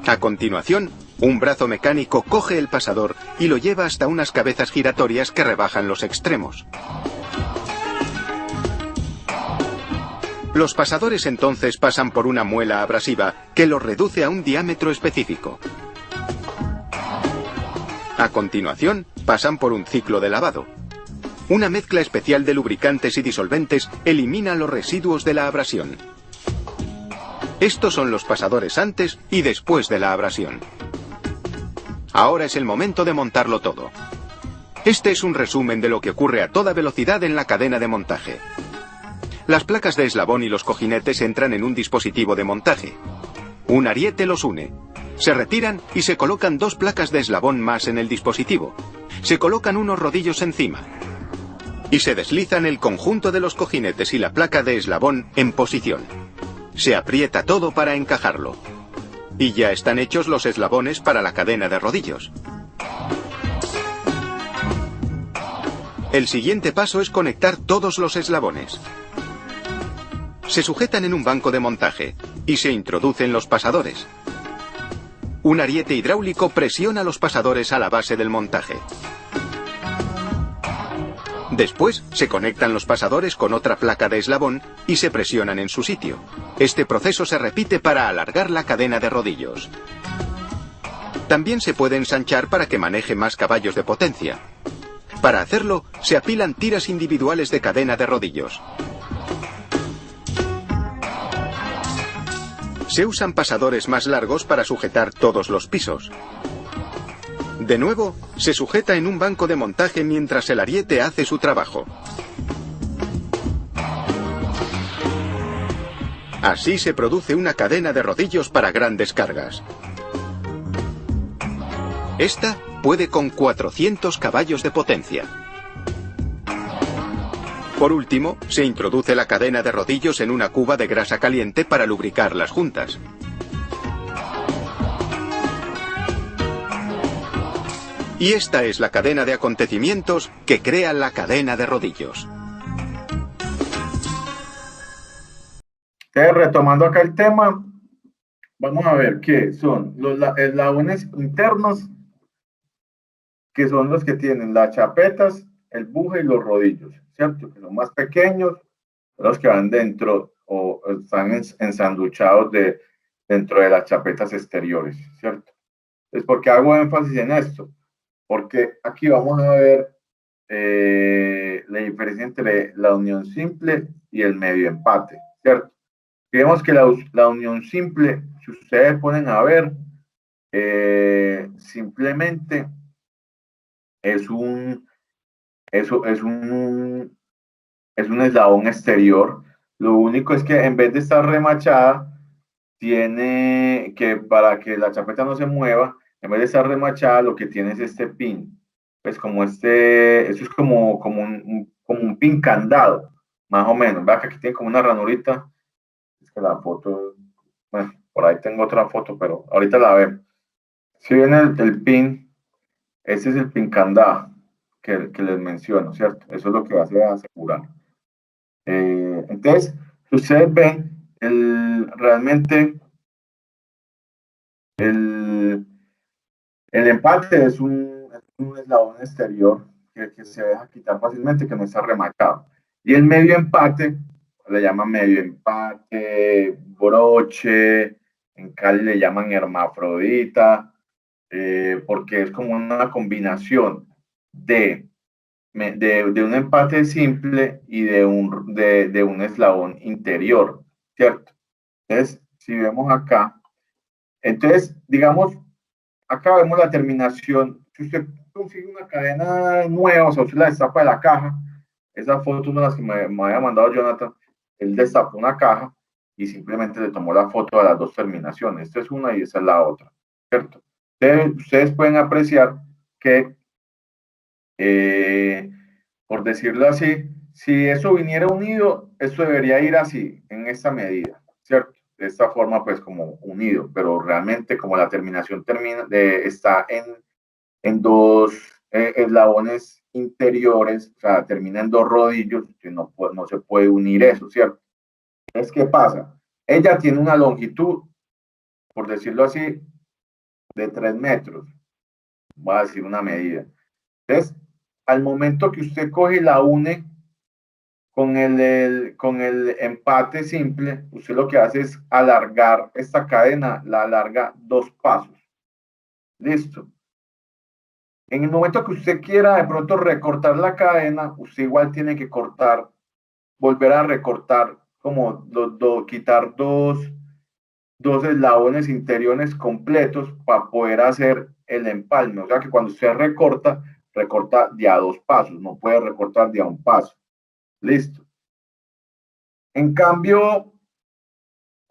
A continuación, un brazo mecánico coge el pasador y lo lleva hasta unas cabezas giratorias que rebajan los extremos. Los pasadores entonces pasan por una muela abrasiva que los reduce a un diámetro específico. A continuación, pasan por un ciclo de lavado. Una mezcla especial de lubricantes y disolventes elimina los residuos de la abrasión. Estos son los pasadores antes y después de la abrasión. Ahora es el momento de montarlo todo. Este es un resumen de lo que ocurre a toda velocidad en la cadena de montaje. Las placas de eslabón y los cojinetes entran en un dispositivo de montaje. Un ariete los une. Se retiran y se colocan 2 placas de eslabón más en el dispositivo. Se colocan unos rodillos encima. Y se deslizan el conjunto de los cojinetes y la placa de eslabón en posición. Se aprieta todo para encajarlo. Y ya están hechos los eslabones para la cadena de rodillos. El siguiente paso es conectar todos los eslabones. Se sujetan en un banco de montaje y se introducen los pasadores. Un ariete hidráulico presiona los pasadores a la base del montaje. Después se conectan los pasadores con otra placa de eslabón y se presionan en su sitio. Este proceso se repite para alargar la cadena de rodillos. También se puede ensanchar para que maneje más caballos de potencia. Para hacerlo, se apilan tiras individuales de cadena de rodillos. Se usan pasadores más largos para sujetar todos los pisos. De nuevo, se sujeta en un banco de montaje mientras el ariete hace su trabajo. Así se produce una cadena de rodillos para grandes cargas. Esta puede con 400 caballos de potencia. Por último, se introduce la cadena de rodillos en una cuba de grasa caliente para lubricar las juntas. Y esta es la cadena de acontecimientos que crea la cadena de rodillos. Entonces, retomando acá el tema, vamos a ver qué son los eslabones internos, que son los que tienen las chapetas, el buje y los rodillos, ¿cierto? Que son más pequeños, los que van dentro o están ensanduchados dentro de las chapetas exteriores, ¿cierto? Es porque hago énfasis en esto, porque aquí vamos a ver la diferencia entre la unión simple y el medio empate, ¿cierto? Vemos que la unión simple, si ustedes ponen a ver, simplemente es un, eso es un eslabón exterior. Lo único es que en vez de estar remachada, tiene que, para que la chapeta no se mueva, en vez de estar remachada, lo que tiene es este pin. Pues como eso es como un pin candado, más o menos. Vea que aquí tiene como una ranurita. Es que la foto, bueno, por ahí tengo otra foto, pero ahorita la veo. Si ven el pin, ese es el pin candado que les menciono, ¿cierto? Eso es lo que hace asegurar. Entonces, si ustedes ven, realmente el, el empate es un eslabón exterior que se deja quitar fácilmente, que no está remachado. Y el medio empate, le llaman medio empate, broche, en Cali le llaman hermafrodita, porque es como una combinación de un empate simple y de un eslabón interior, ¿cierto? Entonces, si vemos acá, entonces, digamos, acá vemos la terminación. Si usted consigue una cadena nueva, o sea, usted la destapa de la caja, esas fotos son las que me había mandado Jonathan, él destapó una caja y simplemente le tomó la foto de las dos terminaciones. Esta es una y esa es la otra, ¿cierto? Ustedes pueden apreciar que eh, por decirlo así, si eso viniera unido, eso debería ir así, en esta medida, ¿cierto? De esta forma, pues como unido, pero realmente como la terminación está en dos eslabones interiores, o sea, termina en dos rodillos, que no se puede unir eso, ¿cierto? Entonces, ¿qué pasa? Ella tiene una longitud, por decirlo así, de 3 metros, voy a decir una medida. Entonces, al momento que usted coge y la une con el empate simple, usted lo que hace es alargar esta cadena, la alarga 2 pasos. Listo. En el momento que usted quiera de pronto recortar la cadena, usted igual tiene que cortar, volver a recortar, como quitar dos eslabones interiores completos para poder hacer el empalme. O sea que cuando usted recorta, recorta de a 2 pasos, no puede recortar de a un paso. Listo. En cambio,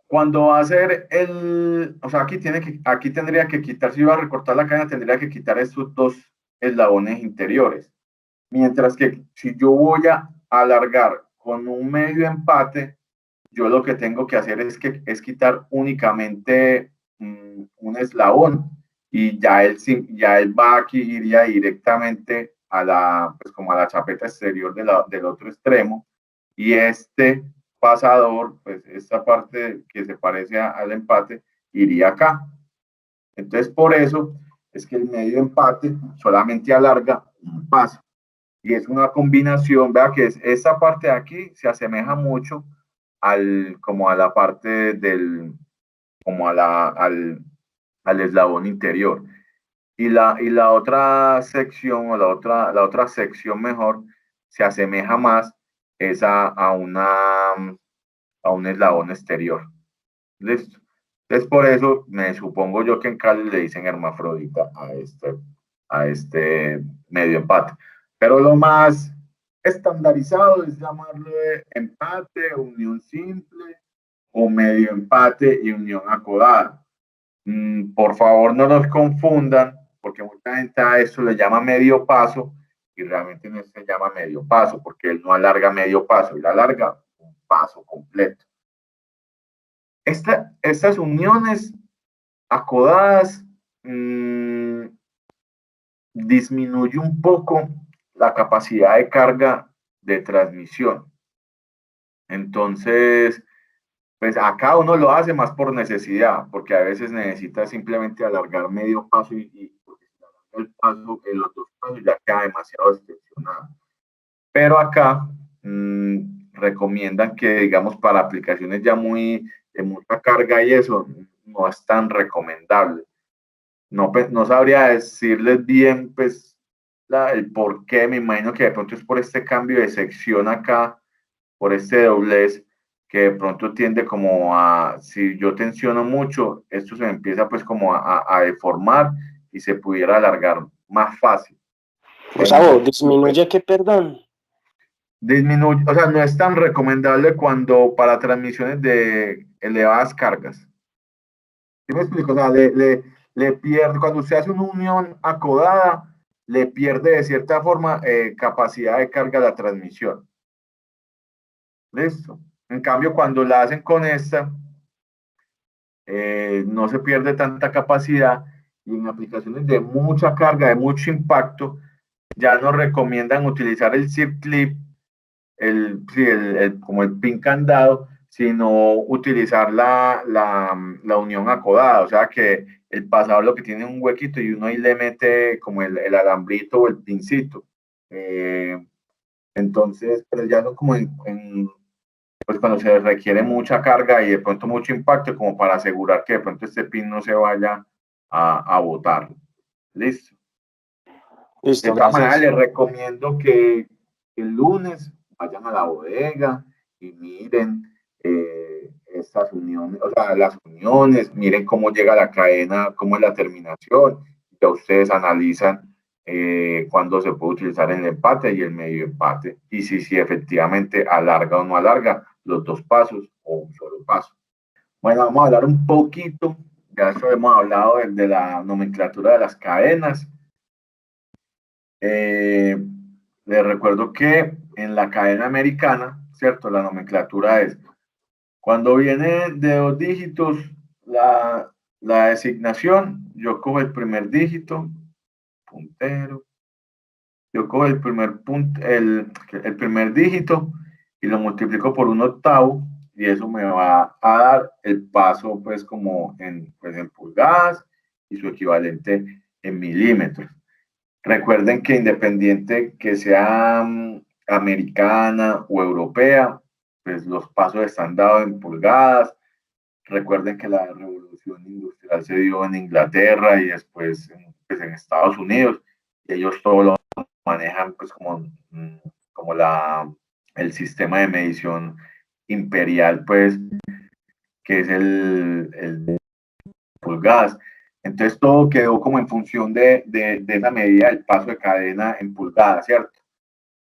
cuando va a hacer o sea, aquí tendría que quitar, si iba a recortar la cadena, tendría que quitar estos dos eslabones interiores. Mientras que si yo voy a alargar con un medio empate, yo lo que tengo que hacer es quitar únicamente un eslabón y ya él va aquí, iría directamente pues como a la chapeta exterior del otro extremo y este pasador, pues esta parte que se parece al empate, iría acá. Entonces, por eso es que el medio empate solamente alarga un paso. Y es una combinación, vea que esta parte de aquí se asemeja mucho como a la parte como al eslabón interior. Y la otra sección, o la otra sección mejor, se asemeja más es a un eslabón exterior. ¿Listo? Entonces, por eso me supongo yo que en Cali le dicen hermafrodita a este medio empate. Pero lo más estandarizado es llamarlo empate, unión simple o medio empate y unión acodada. Por favor, no los confundan, porque mucha gente a eso le llama medio paso y realmente no se llama medio paso, porque él no alarga medio paso, él alarga un paso completo. Estas uniones acodadas disminuye un poco la capacidad de carga de transmisión. Entonces, Pues acá uno lo hace más por necesidad, porque a veces necesita simplemente alargar medio paso y porque si alarga el paso, los dos pasos ya queda demasiado extensionado. Pero acá recomiendan que, digamos, para aplicaciones ya muy de mucha carga y eso, no es tan recomendable. No, no sabría decirles bien, pues, el por qué. Me imagino que de pronto es por este cambio de sección acá, por este doblez, que de pronto tiende como a, si yo tensiono mucho, esto se empieza pues como a deformar y se pudiera alargar más fácil. Gustavo, Entonces, pues, disminuye que perdón. disminuye, o sea, no es tan recomendable cuando para transmisiones de elevadas cargas. ¿Sí me explico? O sea, le pierde, cuando usted hace una unión acodada, le pierde de cierta forma capacidad de carga a la transmisión. ¿Listo? En cambio, cuando la hacen con esta, no se pierde tanta capacidad y en aplicaciones de mucha carga, de mucho impacto, ya nos recomiendan utilizar el circlip, sí, como el pin candado, sino utilizar la unión acodada, o sea que el pasador lo que tiene un huequito y uno ahí le mete como el alambrito o el pincito. Entonces, pero ya no como pues cuando se requiere mucha carga y de pronto mucho impacto, como para asegurar que de pronto este pin no se vaya a botar. Listo. De Listo, todas maneras, gracias. les recomiendo que el lunes vayan a la bodega y miren estas uniones, o sea, las uniones, miren cómo llega la cadena, cómo es la terminación, ya ustedes analizan cuándo se puede utilizar el empate y el medio empate, y si efectivamente alarga o no alarga los dos pasos o un solo paso. Bueno, vamos a hablar un poquito, ya eso hemos hablado de la nomenclatura de las cadenas. Eh, Les recuerdo que en la cadena americana, ¿cierto? La nomenclatura es, cuando viene de dos dígitos, la designación, yo cojo el primer dígito, puntero, yo cojo el primer dígito y lo multiplico por un octavo y eso me va a dar el paso pues como pues, en pulgadas y su equivalente en milímetros. Recuerden que independiente que sea americana o europea, pues los pasos están dados en pulgadas. Recuerden que la revolución industrial se dio en Inglaterra y después pues, en Estados Unidos, y ellos todo lo manejan pues como el sistema de medición imperial, pues, que es el pulgadas. Entonces todo quedó como en función de esa medida del paso de cadena en pulgadas, ¿cierto?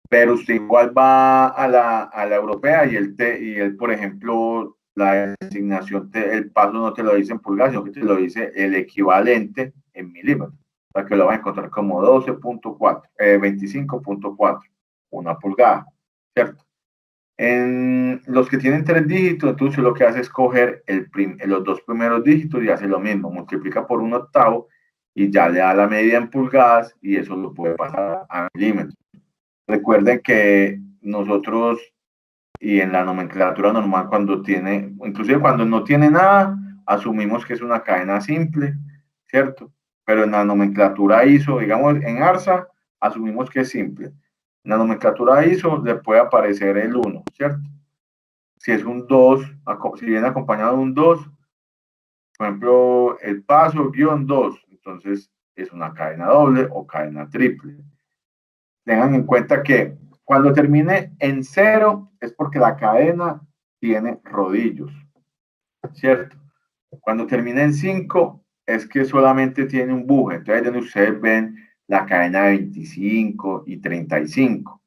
Pero usted igual va a la europea y él, por ejemplo, la designación, el paso no te lo dice en pulgadas, sino que te lo dice el equivalente en milímetros. O sea que lo vas a encontrar como 12.4, 25.4, una pulgada, ¿cierto? En los que tienen tres dígitos, entonces lo que hace es coger los dos primeros dígitos y hace lo mismo, multiplica por un octavo y ya le da la medida en pulgadas y eso lo puede pasar a milímetros. Recuerden que nosotros y en la nomenclatura normal cuando tiene, inclusive cuando no tiene nada, asumimos que es una cadena simple, ¿cierto? Pero en la nomenclatura ISO, digamos en ARSA, asumimos que es simple. En la nomenclatura ISO le puede aparecer el 1, ¿cierto? Si es un 2, si viene acompañado de un 2, por ejemplo, el paso guión 2, entonces es una cadena doble o cadena triple. Tengan en cuenta que cuando termine en 0 es porque la cadena tiene rodillos, ¿cierto? Cuando termine en 5 es que solamente tiene un buje. Entonces, donde ustedes ven la cadena de 25 y 35.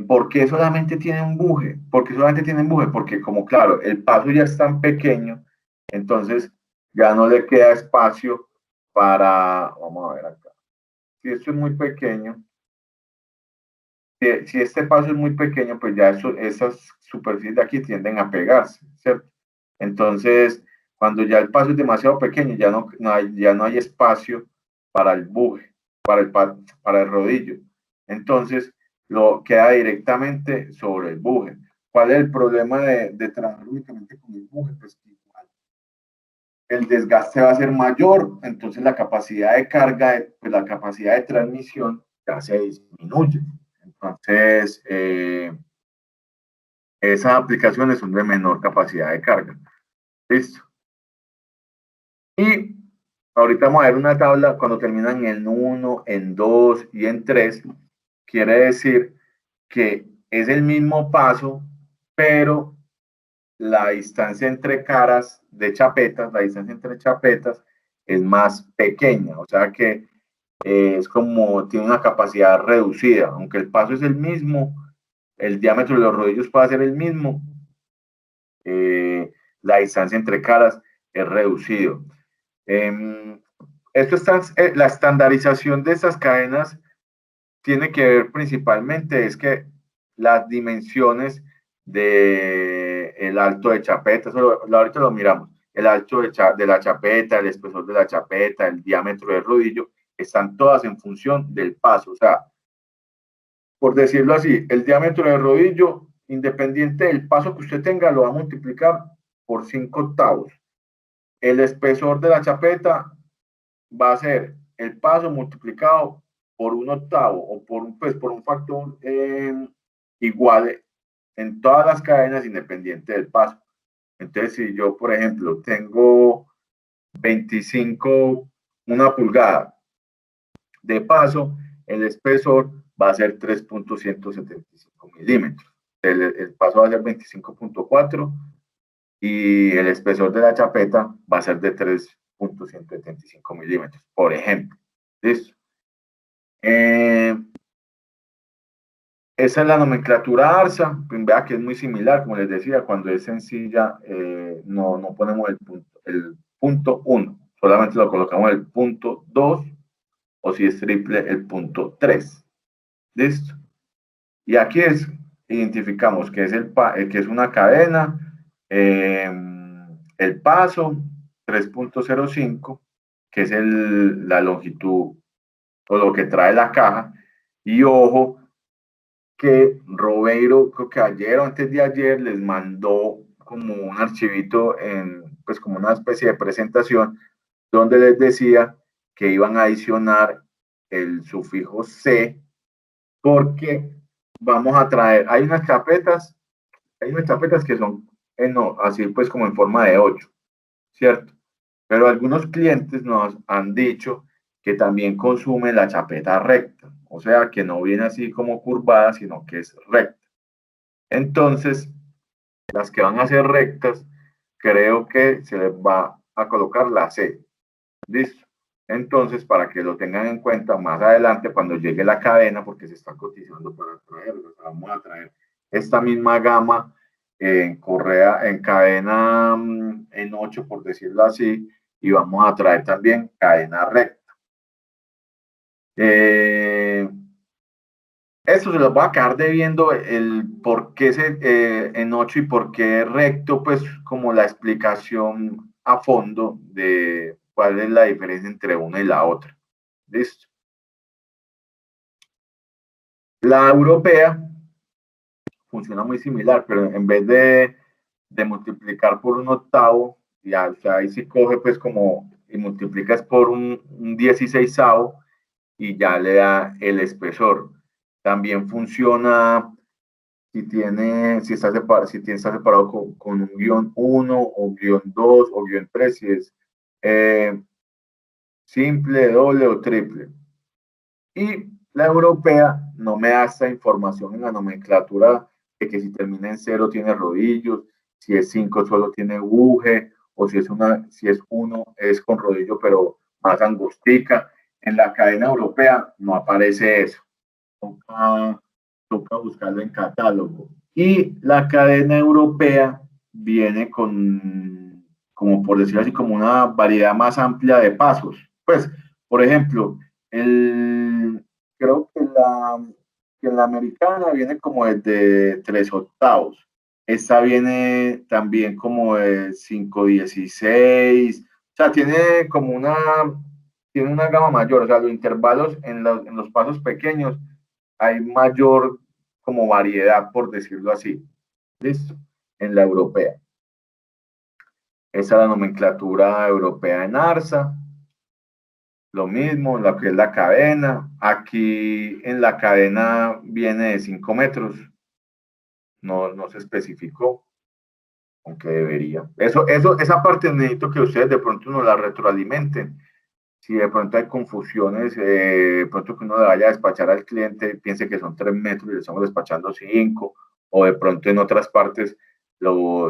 ¿Por qué solamente tiene un buje? ¿Por qué solamente tiene un buje? Porque como claro, el paso ya es tan pequeño, entonces ya no le queda espacio para, vamos a ver acá, si esto es muy pequeño, si este paso es muy pequeño, pues ya esas superficies de aquí tienden a pegarse, ¿cierto? Entonces, cuando ya el paso es demasiado pequeño, ya no hay espacio para el buje, para el rodillo. Entonces, lo queda directamente sobre el buje. ¿Cuál es el problema de trabajar únicamente con el buje? Pues que igual el desgaste va a ser mayor, entonces la capacidad de carga, pues la capacidad de transmisión ya se disminuye. Entonces, esas aplicaciones son de menor capacidad de carga. Listo. Y ahorita vamos a ver una tabla cuando terminan en 1, en 2 y en 3. Quiere decir que es el mismo paso, pero la distancia entre caras de chapetas, la distancia entre chapetas es más pequeña, o sea que es como tiene una capacidad reducida, aunque el paso es el mismo, el diámetro de los rodillos puede ser el mismo, la distancia entre caras es reducido. Esto está, la estandarización de estas cadenas tiene que ver principalmente es que las dimensiones del alto de chapeta, eso ahorita lo miramos, el alto de la chapeta, el espesor de la chapeta, el diámetro del rodillo, están todas en función del paso. O sea, por decirlo así, el diámetro del rodillo, independiente del paso que usted tenga, lo va a multiplicar por 5/8. El espesor de la chapeta va a ser el paso multiplicado por 1/8 o por un factor igual en todas las cadenas independiente del paso. Entonces, si yo, por ejemplo, tengo 25, una pulgada de paso, el espesor va a ser 3.175 milímetros. El paso va a ser 25.4 y el espesor de la chapeta va a ser de 3.175 milímetros, por ejemplo. ¿Listo? Esa es la nomenclatura ARSA, pues vea que es muy similar, como les decía, cuando es sencilla, no ponemos el punto 1, solamente lo colocamos el punto 2, o si es triple, el punto 3. ¿Listo? Y aquí identificamos que que es una cadena, el paso 3.05, que es la longitud o lo que trae la caja, y ojo, que Robeiro, creo que ayer o antes de ayer, les mandó como un archivito, pues como una especie de presentación, donde les decía que iban a adicionar el sufijo C, porque vamos a traer, hay unas chapetas que son no, así pues como en forma de 8, ¿cierto? Pero algunos clientes nos han dicho que también consumen la chapeta recta, o sea, que no viene así como curvada, sino que es recta. Entonces, las que van a ser rectas, creo que se les va a colocar la C. ¿Listo? Entonces, para que lo tengan en cuenta más adelante, cuando llegue la cadena, porque se está cotizando para traerlo, vamos a traer esta misma gama en correa, en cadena en 8, por decirlo así, y vamos a traer también cadena recta. Esto se los va a quedar debiendo el por qué en 8 y por qué recto, pues como la explicación a fondo de cuál es la diferencia entre una y la otra. ¿Listo? La europea funciona muy similar, pero en vez de multiplicar por 1/8, ya, o sea, ahí sí coge pues como y multiplicas por un 16avo y ya le da el espesor. También funciona si está separado con un guión 1 o guión 2 o guión 3, si es simple, doble o triple. Y la europea no me da esta información en la nomenclatura de que si termina en 0 tiene rodillos, si es 5 solo tiene buje, o si es 1 es con rodillo pero más angustica. En la cadena europea no aparece eso. Toca buscarlo en catálogo. Y la cadena europea viene con, como por decirlo así, como una variedad más amplia de pasos. Pues, por ejemplo, creo que la americana viene como desde 3/8. Esta viene también como de 5/16. O sea, tiene una gama mayor. O sea, los intervalos en los pasos pequeños hay mayor como variedad, por decirlo así. ¿Listo? En la europea. Esa es la nomenclatura europea en ARSA. Lo mismo, lo que es la cadena. Aquí en la cadena viene de 5 metros. No se especificó, aunque debería. Esa parte necesito que ustedes de pronto nos la retroalimenten. Si de pronto hay confusiones, de pronto que uno le vaya a despachar al cliente, piense que son 3 metros y le estamos despachando 5, o de pronto en otras partes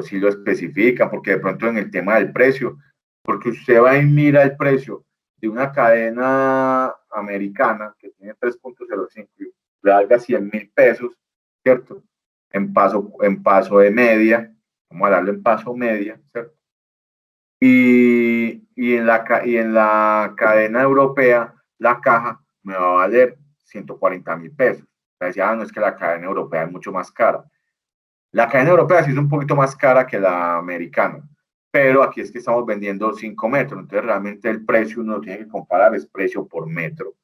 sí lo especifican, porque de pronto en el tema del precio, porque usted va y mira el precio de una cadena americana que tiene 3.05 y le valga 100.000 pesos, ¿cierto? En paso de media, vamos a darle en paso media, ¿cierto? Y en la cadena europea, la caja me va a valer 140.000 pesos. Decía, no es que la cadena europea es mucho más cara. La cadena europea sí es un poquito más cara que la americana, pero aquí es que estamos vendiendo 5 metros, entonces realmente el precio uno tiene que comparar, es precio por metro,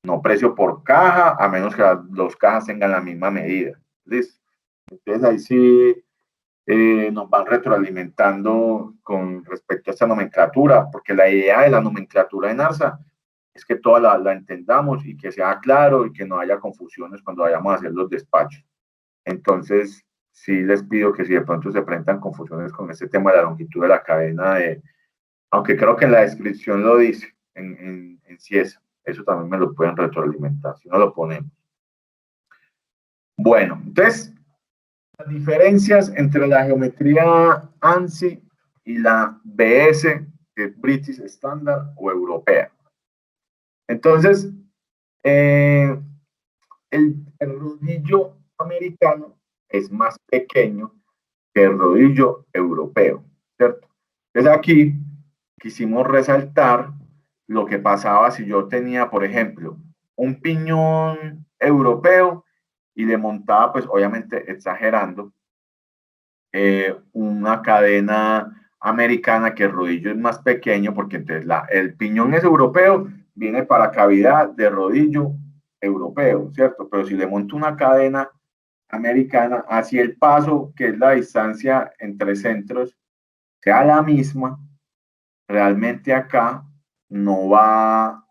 no precio por caja, a menos que las dos cajas tengan la misma medida. ¿Listo? Entonces ahí sí nos van retroalimentando con respecto a esta nomenclatura, porque la idea de la nomenclatura en ARSA es que toda la entendamos y que sea claro y que no haya confusiones cuando vayamos a hacer los despachos. Entonces, sí les pido que si de pronto se presentan confusiones con este tema de la longitud de la cadena, aunque creo que en la descripción lo dice, en CIESA, eso también me lo pueden retroalimentar, si no lo ponemos. Bueno, entonces, las diferencias entre la geometría ANSI y la BS, que es British Standard o europea. Entonces, el rodillo americano es más pequeño que el rodillo europeo, ¿cierto? Entonces aquí quisimos resaltar lo que pasaba si yo tenía, por ejemplo, un piñón europeo y le montaba, pues obviamente exagerando, una cadena americana que el rodillo es más pequeño, porque entonces el piñón es europeo, viene para cavidad de rodillo europeo, ¿cierto? Pero si le monto una cadena americana, así el paso, que es la distancia entre centros, sea la misma, realmente acá no va,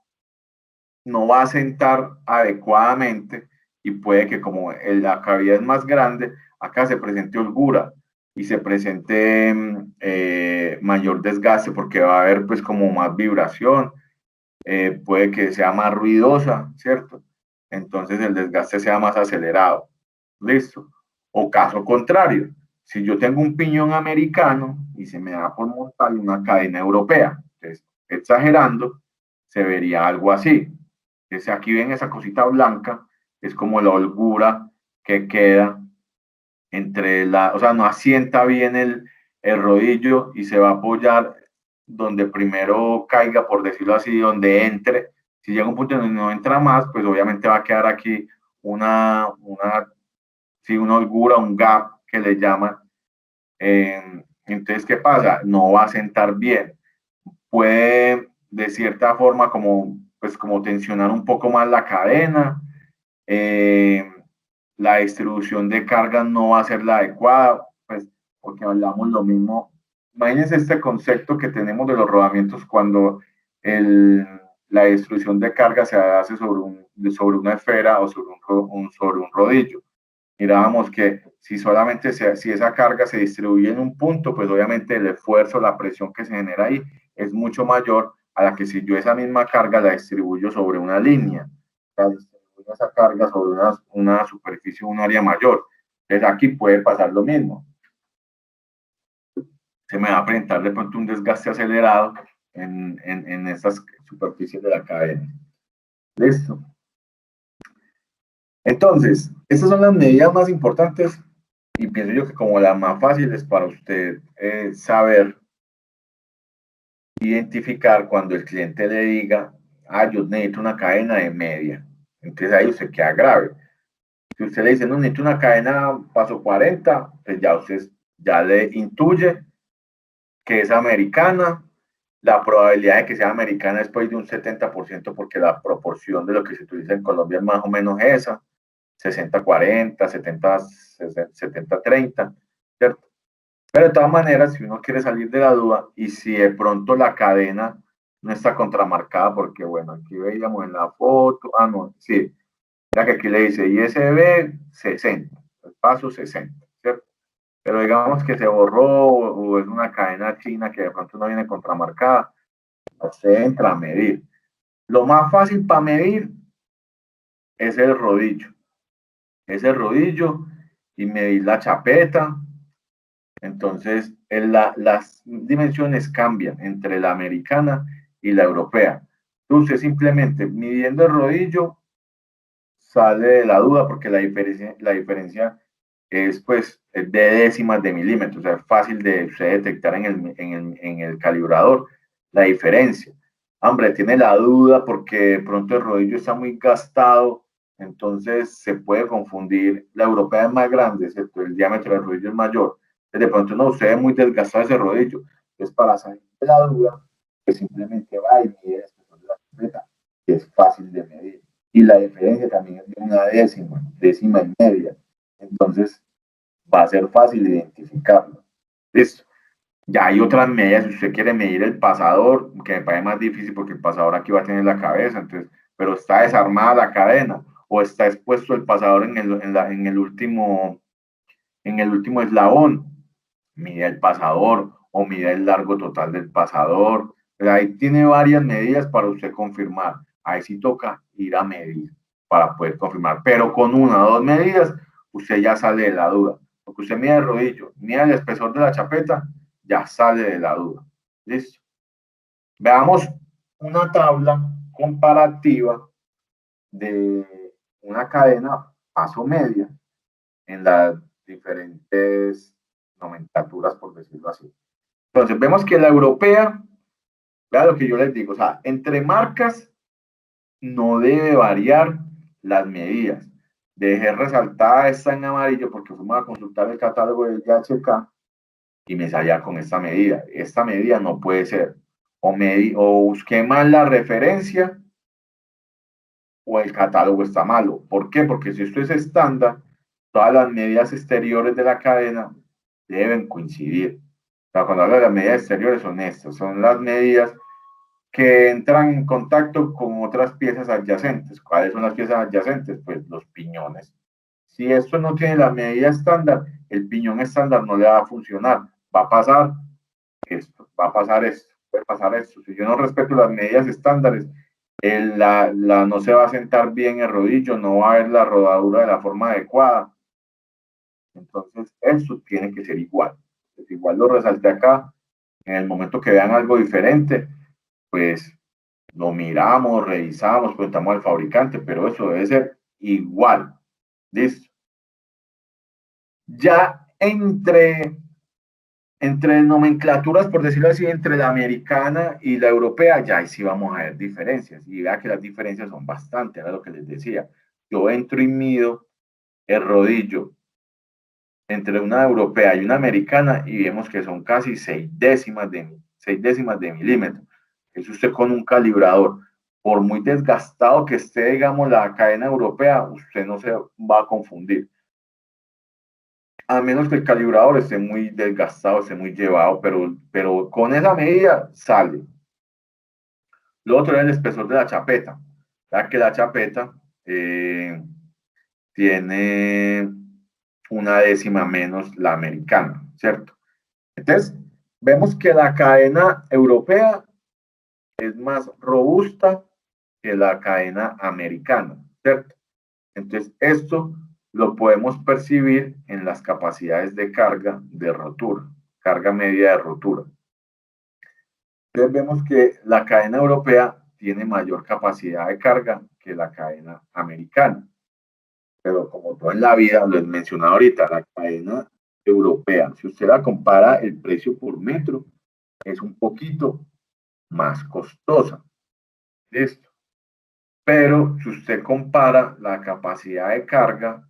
no va a sentar adecuadamente y puede que como la cavidad es más grande, acá se presente holgura y se presente mayor desgaste porque va a haber pues como más vibración, puede que sea más ruidosa, ¿cierto? Entonces el desgaste sea más acelerado. ¿Listo? O caso contrario, si yo tengo un piñón americano y se me da por montar una cadena europea, entonces, exagerando, se vería algo así. Entonces, aquí ven esa cosita blanca, es como la holgura que queda entre o sea, no asienta bien el rodillo y se va a apoyar donde primero caiga, por decirlo así, donde entre. Si llega un punto donde no entra más, pues obviamente va a quedar aquí sí, una holgura, un gap que le llaman. Entonces, ¿qué pasa? No va a sentar bien. Puede, de cierta forma, pues, como tensionar un poco más la cadena. La distribución de cargas no va a ser la adecuada, pues, porque hablamos lo mismo. Imagínense este concepto que tenemos de los rodamientos cuando la distribución de carga se hace sobre una esfera o sobre un rodillo. Mirábamos que si solamente si esa carga se distribuye en un punto, pues obviamente el esfuerzo, la presión que se genera ahí es mucho mayor a la que si yo esa misma carga la distribuyo sobre una línea, la distribuyo esa carga sobre una superficie, un área mayor. Entonces aquí puede pasar lo mismo. Se me va a presentar de pronto un desgaste acelerado en estas superficies de la cadena. Listo. Entonces, estas son las medidas más importantes y pienso yo que como las más fáciles para usted saber identificar cuando el cliente le diga, yo necesito una cadena de media. Entonces ahí usted queda grave. Si usted le dice, no, necesito una cadena paso 40, pues ya usted ya le intuye que es americana. La probabilidad de que sea americana es pues de un 70% porque la proporción de lo que se utiliza en Colombia es más o menos esa. 60-40, 70-30. ¿cierto? Pero de todas maneras, si uno quiere salir de la duda y si de pronto la cadena no está contramarcada, porque bueno, aquí veíamos en la foto, no, sí, ya que aquí le dice ISB 60, el paso 60, ¿cierto? Pero digamos que se borró o es una cadena china que de pronto no viene contramarcada, usted entra a medir. Lo más fácil para medir es el rodillo. Es el rodillo y medir la chapeta. Entonces, las dimensiones cambian entre la americana y la europea. Entonces, simplemente midiendo el rodillo sale de la duda porque la diferencia es pues de décimas de milímetros, o sea, es fácil de usted detectar en el calibrador la diferencia. Hombre, tiene la duda porque de pronto el rodillo está muy gastado, entonces se puede confundir. La europea es más grande, ¿cierto? El diámetro del rodillo es mayor. De pronto no, usted es muy desgastado ese rodillo. Entonces, para salir de la duda, pues simplemente va y mide el espesor de la chuleta, que es fácil de medir. Y la diferencia también es de una décima y media. Entonces, va a ser fácil identificarlo. Listo. Ya hay otras medidas, si usted quiere medir el pasador, que me parece más difícil porque el pasador aquí va a tener la cabeza, entonces, pero está desarmada la cadena o está expuesto el pasador en el último eslabón, mide el pasador o mide el largo total del pasador. Pero ahí tiene varias medidas para usted confirmar. Ahí sí toca ir a medir para poder confirmar. Pero con una o dos medidas, usted ya sale de la duda. Porque usted mide el rodillo, mide el espesor de la chapeta, ya sale de la duda. ¿Listo? Veamos una tabla comparativa de una cadena paso media en las diferentes nomenclaturas, por decirlo así. Entonces, vemos que la europea, vea lo que yo les digo, o sea, entre marcas no debe variar las medidas. Dejé resaltada esta en amarillo porque fuimos a consultar el catálogo del YHK y me salía con esta medida. Esta medida no puede ser. O busqué mal la referencia o el catálogo está malo. ¿Por qué? Porque si esto es estándar, todas las medidas exteriores de la cadena deben coincidir. O sea, cuando hablo de las medidas exteriores son estas, son las medidas que entran en contacto con otras piezas adyacentes. ¿Cuáles son las piezas adyacentes? Pues los piñones. Si esto no tiene la medida estándar, el piñón estándar no le va a funcionar. Va a pasar esto, va a pasar esto, puede pasar esto. Si yo no respeto las medidas estándares, no se va a sentar bien el rodillo, no va a haber la rodadura de la forma adecuada. Entonces, eso tiene que ser igual. Pues igual lo resalté acá. En el momento que vean algo diferente, pues lo miramos, revisamos, preguntamos al fabricante, pero eso debe ser igual. Listo. Ya entre nomenclaturas, por decirlo así, entre la americana y la europea, ya ahí sí vamos a ver diferencias. Y vea que las diferencias son bastante, era lo que les decía. Yo entro y mido el rodillo entre una europea y una americana y vemos que son casi 6 décimas de milímetro. Es usted con un calibrador. Por muy desgastado que esté, digamos, la cadena europea, usted no se va a confundir. A menos que el calibrador esté muy desgastado, esté muy llevado, pero con esa medida sale. Lo otro es el espesor de la chapeta. Ya que la chapeta tiene una décima menos la americana, ¿cierto? Entonces, vemos que la cadena europea es más robusta que la cadena americana, ¿cierto? Entonces, esto lo podemos percibir en las capacidades de carga de rotura, carga media de rotura. Entonces, vemos que la cadena europea tiene mayor capacidad de carga que la cadena americana. Pero como todo en la vida, lo he mencionado ahorita, la cadena europea, si usted la compara el precio por metro, es un poquito más costosa. Listo. Pero si usted compara la capacidad de carga,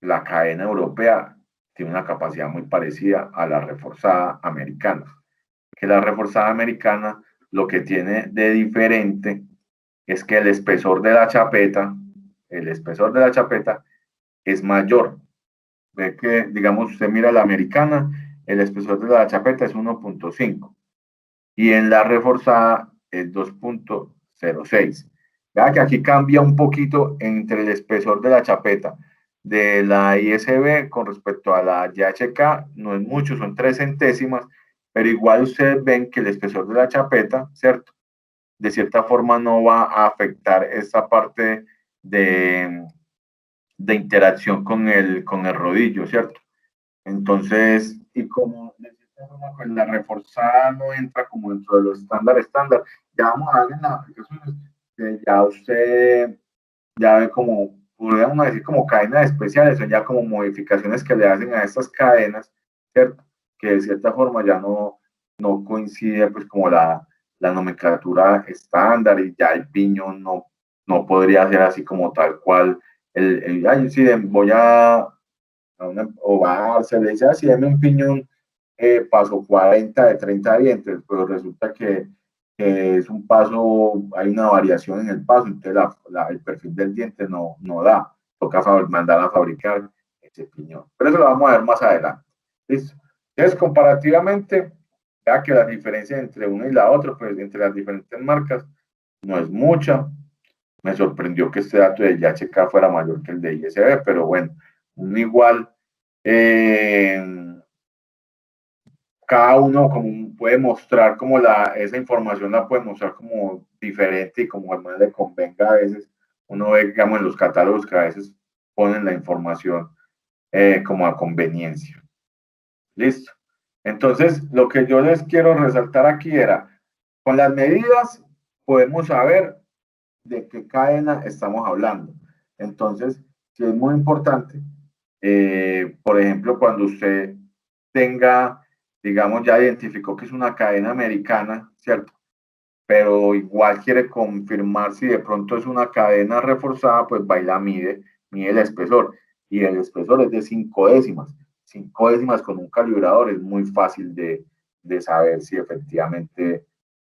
la cadena europea tiene una capacidad muy parecida a la reforzada americana. Que la reforzada americana lo que tiene de diferente es que el espesor de la chapeta es mayor. ve que, digamos, usted mira la americana, el espesor de la chapeta es 1.5 y en la reforzada es 2.06. Vea que aquí cambia un poquito entre el espesor de la chapeta de la ISB con respecto a la YHK, no es mucho, son 3 centésimas, pero igual ustedes ven que el espesor de la chapeta, ¿cierto? De cierta forma no va a afectar esta parte de interacción con el rodillo, ¿cierto? Entonces, y como de cierta forma, pues la reforzada no entra como dentro de los estándar, ya vamos a ver en las aplicaciones que ya usted ya ve como, podríamos decir como cadenas especiales, son ya como modificaciones que le hacen a estas cadenas, ¿cierto? Que de cierta forma ya no coincide pues como la nomenclatura estándar y ya el piñón no podría ser así como tal cual. Ay, sí, voy a una ovar, se le dice así, deme un piñón paso 40 de 30 dientes, pero resulta que es un paso, hay una variación en el paso, entonces el perfil del diente no da, toca mandar a fabricar ese piñón. Pero eso lo vamos a ver más adelante. ¿Listo? Entonces, comparativamente, ya que la diferencia entre una y la otra, pues entre las diferentes marcas, no es mucha. Me sorprendió que este dato de YHK fuera mayor que el de ISB, pero bueno, un igual, cada uno como puede mostrar como esa información la puede mostrar como diferente y como más le convenga a veces. Uno ve, digamos, en los catálogos que a veces ponen la información como a conveniencia. Listo. Entonces, lo que yo les quiero resaltar aquí era, con las medidas podemos saber de qué cadena estamos hablando. Entonces, sí es muy importante, por ejemplo, cuando usted tenga, digamos, ya identificó que es una cadena americana, ¿cierto? Pero igual quiere confirmar si de pronto es una cadena reforzada, pues va y la mide el espesor. Y el espesor es de 5 décimas. 5 décimas con un calibrador es muy fácil de saber si efectivamente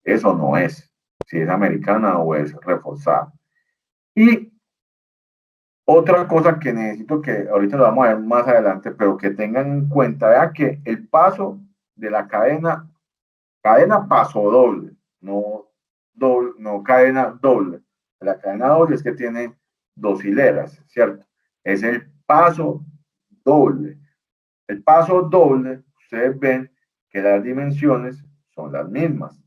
es o no es, si es americana o es reforzada. Y otra cosa que necesito que ahorita lo vamos a ver más adelante, pero que tengan en cuenta, vea que el paso de la cadena paso doble, no cadena doble. La cadena doble es que tiene 2 hileras, ¿cierto? Es el paso doble. El paso doble, ustedes ven que las dimensiones son las mismas,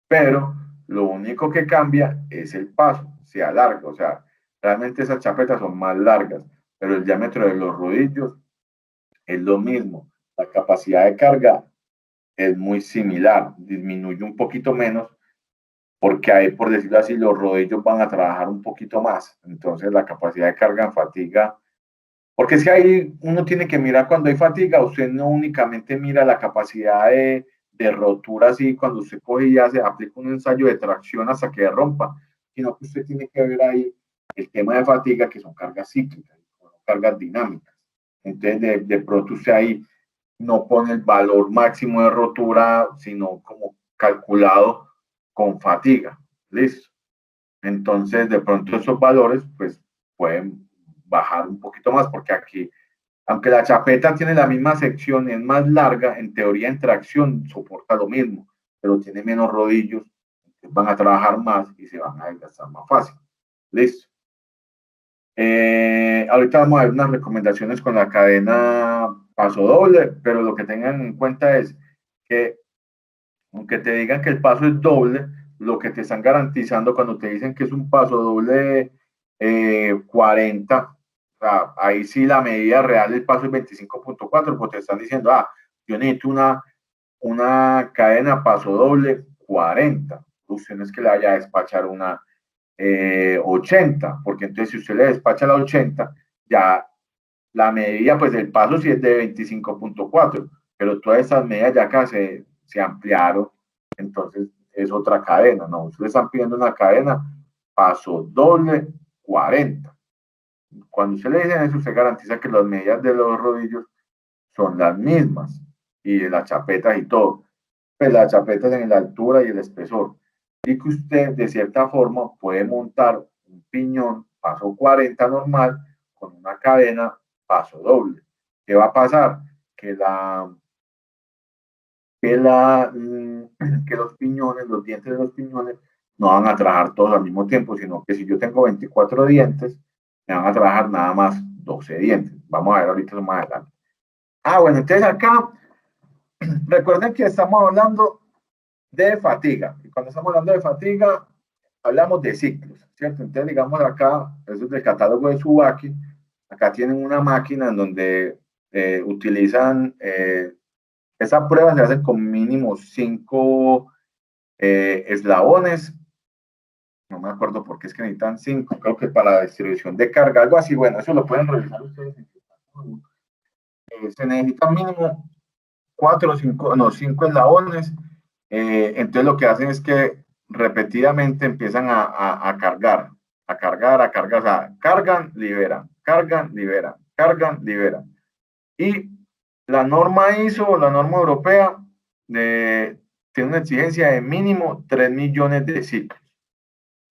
pero lo único que cambia es el paso, se alarga, o sea, realmente esas chapetas son más largas, pero el diámetro de los rodillos es lo mismo. La capacidad de carga es muy similar, disminuye un poquito menos, porque ahí, por decirlo así, los rodillos van a trabajar un poquito más, entonces la capacidad de carga en fatiga, porque es que ahí uno tiene que mirar cuando hay fatiga, usted no únicamente mira la capacidad de rotura así cuando usted coge y hace, aplica un ensayo de tracción hasta que rompa, sino que usted tiene que ver ahí el tema de fatiga, que son cargas cíclicas, cargas dinámicas. Entonces, de pronto usted ahí no pone el valor máximo de rotura, sino como calculado con fatiga. Listo. Entonces, de pronto esos valores, pues, pueden bajar un poquito más, porque aquí, aunque la chapeta tiene la misma sección, es más larga, en teoría en tracción soporta lo mismo, pero tiene menos rodillos, van a trabajar más y se van a desgastar más fácil. Listo. Ahorita vamos a ver unas recomendaciones con la cadena paso doble, pero lo que tengan en cuenta es que aunque te digan que el paso es doble, lo que te están garantizando cuando te dicen que es un paso doble 40, o sea, ahí sí la medida real del paso es 25.4, pues te están diciendo, yo necesito una cadena paso doble 40. Usted no es que le vaya a despachar una 80, porque entonces si usted le despacha la 80, ya la medida, pues el paso sí es de 25.4, pero todas esas medidas ya acá se ampliaron, entonces es otra cadena, ¿no? Ustedes están pidiendo una cadena paso doble 40. Cuando usted le dice eso, usted garantiza que las medidas de los rodillos son las mismas y de las chapetas y todo. Pues las chapetas en la altura y el espesor. Y que usted de cierta forma puede montar un piñón paso 40 normal con una cadena paso doble. ¿Qué va a pasar? Que los piñones, los dientes de los piñones, no van a trabajar todos al mismo tiempo, sino que si yo tengo 24 dientes, me van a trabajar nada más 12 dientes. Vamos a ver ahorita más adelante. Bueno, entonces acá, recuerden que estamos hablando de fatiga. Y cuando estamos hablando de fatiga, hablamos de ciclos, ¿cierto? Entonces, digamos acá, eso es del catálogo de Tsubaki. Acá tienen una máquina en donde utilizan, esa prueba se hace con mínimo 5 eslabones. No me acuerdo por qué es que necesitan 5, creo que para la distribución de carga, algo así. Bueno, eso lo pueden revisar ustedes. Se necesitan mínimo 4 o 5, no, 5 eslabones. Entonces lo que hacen es que repetidamente empiezan a cargar, a cargar, a cargar, o sea, cargan, liberan, cargan, liberan, cargan, liberan. Y la norma ISO, la norma europea, tiene una exigencia de mínimo 3 millones de ciclos.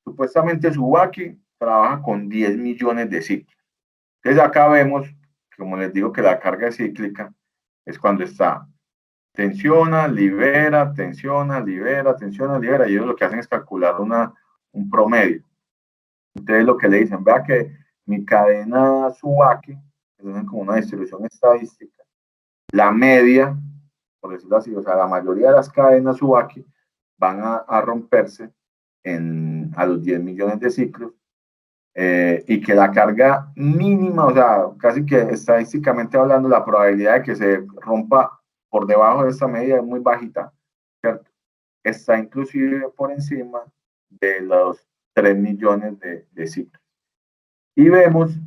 Supuestamente Tsubaki trabaja con 10 millones de ciclos. Entonces acá vemos, como les digo, que la carga cíclica es cuando está tensiona, libera, tensiona, libera, tensiona, libera, y ellos lo que hacen es calcular un promedio. Entonces lo que le dicen, vea que mi cadena Tsubaki, es como una distribución estadística, la media, por decirlo así, o sea, la mayoría de las cadenas Tsubaki van a romperse a los 10 millones de ciclos, y que la carga mínima, o sea, casi que estadísticamente hablando, la probabilidad de que se rompa por debajo de esta medida es muy bajita, ¿cierto? Está inclusive por encima de los 3 millones de ciclos. Y vemos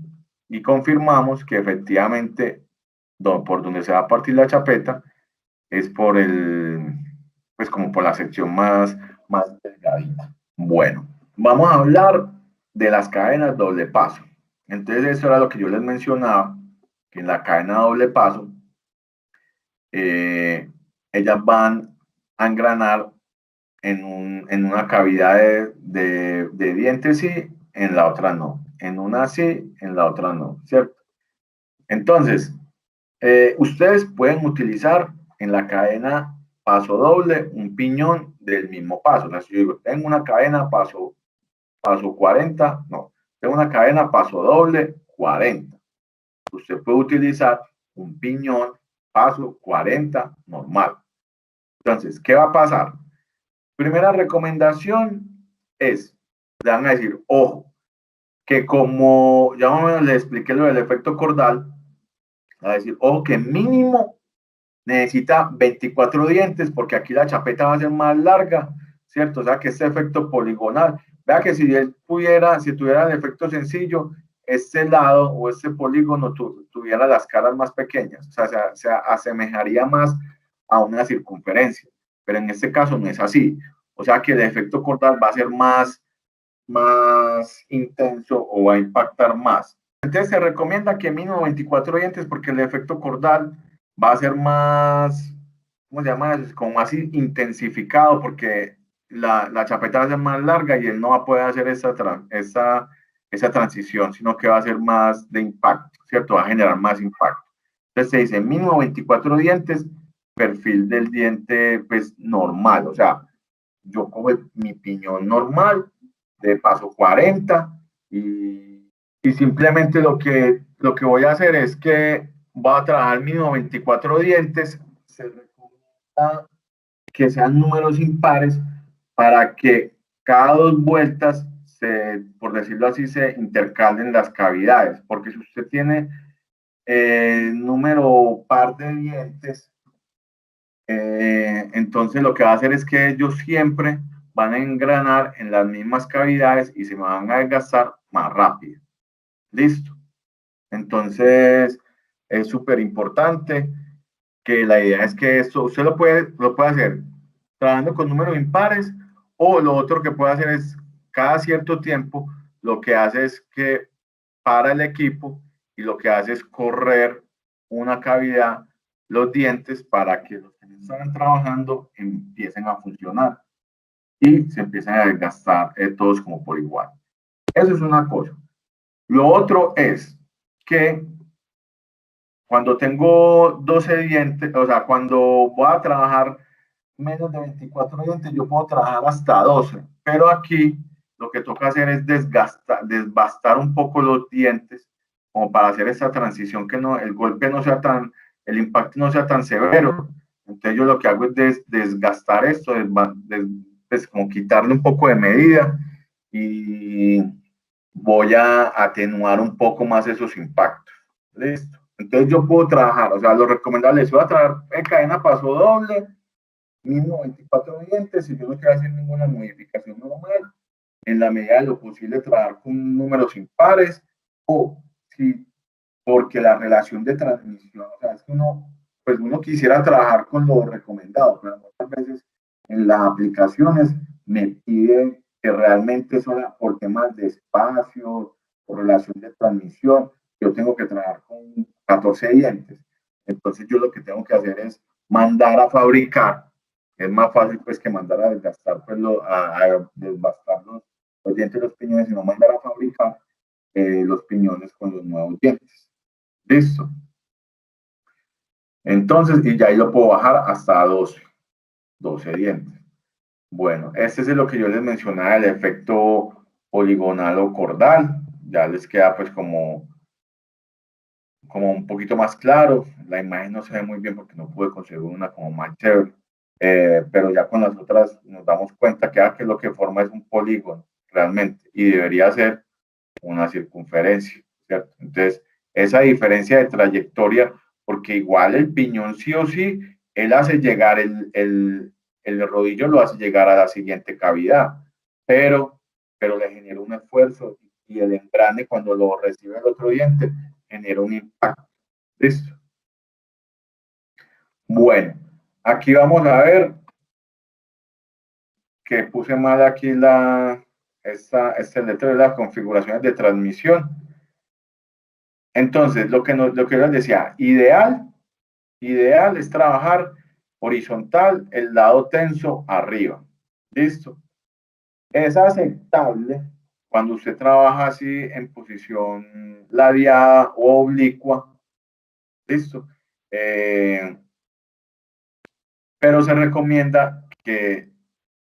y confirmamos que efectivamente por donde se va a partir la chapeta es por pues como por la sección más delgadita. Bueno, vamos a hablar de las cadenas doble paso. Entonces eso era lo que yo les mencionaba, que en la cadena doble paso, ellas van a engranar en una cavidad de dientes sí, en la otra no. En una sí, en la otra no, ¿cierto? Entonces, ustedes pueden utilizar en la cadena paso doble un piñón del mismo paso. O sea, si yo digo, tengo una cadena paso 40, no, tengo una cadena paso doble 40. Usted puede utilizar un piñón paso 40 normal. Entonces, ¿qué va a pasar? Primera recomendación es, le van a decir, ojo, que como ya más o menos le expliqué lo del efecto cordal, a decir, ojo, que mínimo necesita 24 dientes, porque aquí la chapeta va a ser más larga, ¿cierto? O sea, que este efecto poligonal, vea que si él si tuviera el efecto sencillo, este lado o este polígono tuviera las caras más pequeñas, o sea, se asemejaría más a una circunferencia, pero en este caso no es así, o sea que el efecto cordal va a ser más intenso o va a impactar más. Entonces se recomienda que mínimo 24 dientes porque el efecto cordal va a ser más, ¿cómo se llama? Como más intensificado porque la chapeta va a ser más larga y él no va a poder hacer esa transición, sino que va a ser más de impacto, ¿cierto? Va a generar más impacto. Entonces se dice mínimo 24 dientes, perfil del diente pues normal, o sea, yo cojo mi piñón normal de paso 40 y simplemente lo que voy a hacer es que voy a trabajar mínimo 24 dientes. Se recomienda que sean números impares para que cada 2 vueltas, por decirlo así, se intercalen las cavidades. Porque si usted tiene número par de dientes, entonces lo que va a hacer es que ellos siempre van a engranar en las mismas cavidades y se van a desgastar más rápido. Listo. Entonces, es súper importante que la idea es que esto usted lo puede hacer trabajando con números impares, o lo otro que puede hacer es cada cierto tiempo lo que hace es que para el equipo y lo que hace es correr una cavidad los dientes para que los que están trabajando empiecen a funcionar y se empiecen a desgastar todos como por igual. Eso es una cosa. Lo otro es que cuando tengo 12 dientes, o sea, cuando voy a trabajar menos de 24 dientes, yo puedo trabajar hasta 12, pero aquí lo que toca hacer es desbastar un poco los dientes como para hacer esa transición, que no, el golpe no sea tan, el impacto no sea tan severo. Entonces yo lo que hago es desgastar esto, pues como quitarle un poco de medida y voy a atenuar un poco más esos impactos. Listo. Entonces yo puedo trabajar, o sea, lo recomendable es, voy a trabajar en cadena paso doble, mínimo 24 dientes, si yo no quiero hacer ninguna modificación normal, en la medida de lo posible trabajar con números impares, o si, porque la relación de transmisión, o sea, es que uno, pues uno quisiera trabajar con lo recomendado, pero muchas veces en las aplicaciones me piden que realmente son por temas de espacio, por relación de transmisión, yo tengo que trabajar con 14 dientes. Entonces yo lo que tengo que hacer es mandar a fabricar, es más fácil pues que mandar a desgastar, pues a desbastar los dientes de los piñones, sino mandar a fabricar los piñones con los nuevos dientes. Listo. Entonces, y ya ahí lo puedo bajar hasta 12 dientes. Bueno, este es lo que yo les mencionaba, el efecto poligonal o cordal. Ya les queda pues como un poquito más claro. La imagen no se ve muy bien porque no pude conseguir una como más chévere. Pero ya con las otras nos damos cuenta que lo que forma es un polígono realmente y debería ser una circunferencia, ¿cierto? Entonces, esa diferencia de trayectoria, porque igual el piñón sí o sí, él hace llegar el rodillo, lo hace llegar a la siguiente cavidad, pero le genera un esfuerzo y el embrane cuando lo recibe el otro diente genera un impacto. ¿Listo? Bueno, aquí vamos a ver que puse mal aquí este letrero de las configuraciones de transmisión. Entonces, lo que les decía, ideal es trabajar horizontal, el lado tenso arriba. ¿Listo? Es aceptable cuando usted trabaja así en posición ladeada o oblicua. ¿Listo? Pero se recomienda que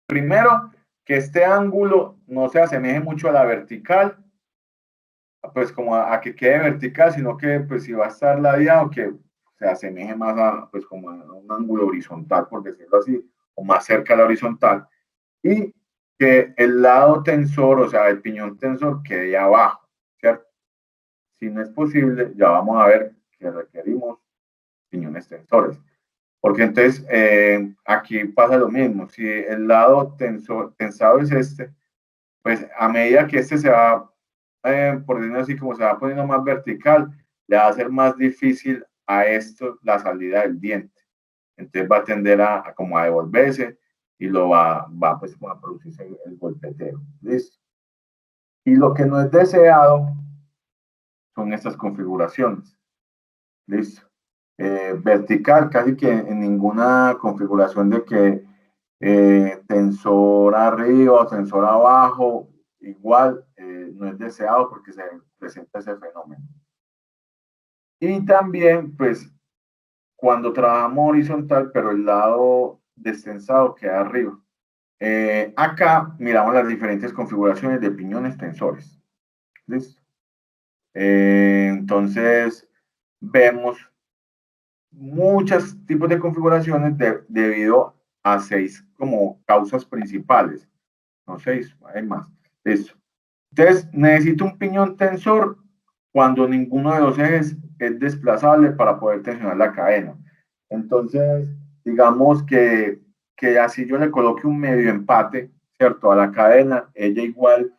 primero que este ángulo no se asemeje mucho a la vertical, pues como a que quede vertical, sino que pues si va a estar ladeado, que se asemeje más a, pues como a un ángulo horizontal, por decirlo así, o más cerca a la horizontal, y que el lado tensor, o sea, el piñón tensor quede abajo, ¿cierto? Si no es posible, ya vamos a ver que requerimos piñones tensores. Porque entonces aquí pasa lo mismo, si el lado tensado es este, pues a medida que este se va, por decirlo así, como se va poniendo más vertical, le va a ser más difícil a esto la salida del diente. Entonces va a tender a como a devolverse y va pues a producirse el golpeteo. ¿Listo? Y lo que no es deseado son estas configuraciones. ¿Listo? Vertical, casi que en ninguna configuración de que tensor arriba o tensor abajo, igual no es deseado porque se presenta ese fenómeno. Y también, pues, cuando trabajamos horizontal, pero el lado destensado queda arriba. Acá miramos las diferentes configuraciones de piñones tensores. ¿Listo? Entonces, vemos muchos tipos de configuraciones debido a 6 como causas principales. No 6, hay más. Listo. Entonces, necesito un piñón tensor cuando ninguno de los ejes es desplazable para poder tensionar la cadena. Entonces, digamos que así yo le coloque un medio empate, ¿cierto? A la cadena, ella igual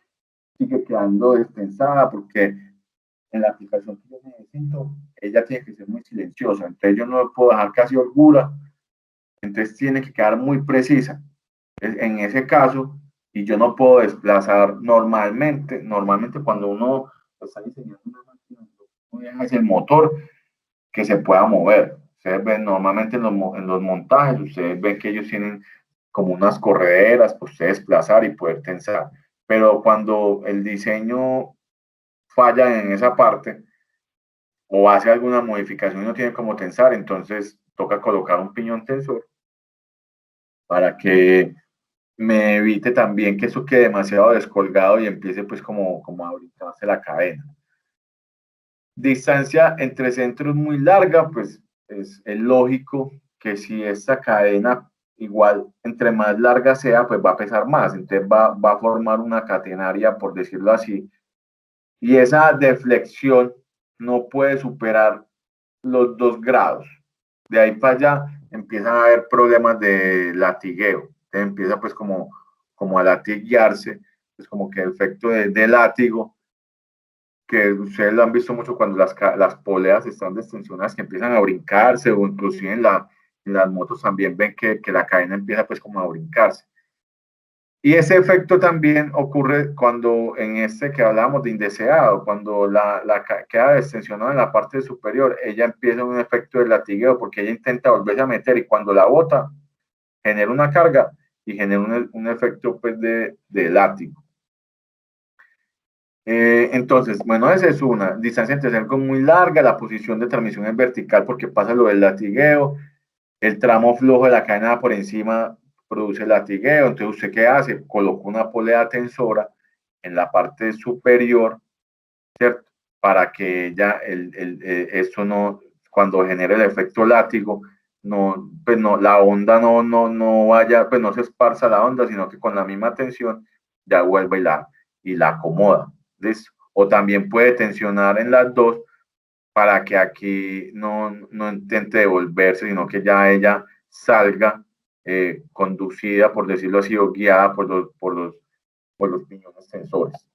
sigue quedando destensada porque en la aplicación que yo necesito, ella tiene que ser muy silenciosa. Entonces, yo no puedo dejar casi holgura, entonces tiene que quedar muy precisa. En ese caso, y yo no puedo desplazar normalmente cuando uno está diseñando una máquina, uno deja es el motor que se pueda mover. Ustedes ven normalmente en los montajes, ustedes ven que ellos tienen como unas correderas para usted desplazar y poder tensar. Pero cuando el diseño falla en esa parte, o hace alguna modificación y no tiene cómo tensar, entonces toca colocar un piñón tensor para que me evite también que eso quede demasiado descolgado y empiece pues como a brincarse la cadena. Distancia entre centros muy larga, pues es lógico que si esta cadena igual entre más larga sea, pues va a pesar más, entonces va a formar una catenaria, por decirlo así, y esa deflexión no puede superar los 2 grados. De ahí para allá empiezan a haber problemas de latigueo, entonces empieza pues como a latiguearse, pues como que el efecto de látigo, que ustedes lo han visto mucho cuando las poleas están destensionadas, que empiezan a brincarse, o inclusive en las motos también ven que la cadena empieza pues como a brincarse. Y ese efecto también ocurre cuando en este que hablábamos de indeseado, cuando queda destensionada en la parte superior, ella empieza un efecto de latigueo porque ella intenta volverse a meter y cuando la bota genera una carga y genera un efecto pues de látigo. Entonces, bueno, esa es una distancia entre cercos muy larga, la posición de transmisión es vertical porque pasa lo del latigueo, el tramo flojo de la cadena por encima produce latigueo, entonces usted qué hace, coloca una polea tensora en la parte superior, ¿cierto? Para que ya esto no, cuando genere el efecto látigo, no, pues no, la onda no vaya, pues no se esparza la onda, sino que con la misma tensión ya vuelve y la acomoda, ¿listo? O también puede tensionar en las dos para que aquí no intente devolverse, sino que ya ella salga conducida, por decirlo así, o guiada por los piñones tensores.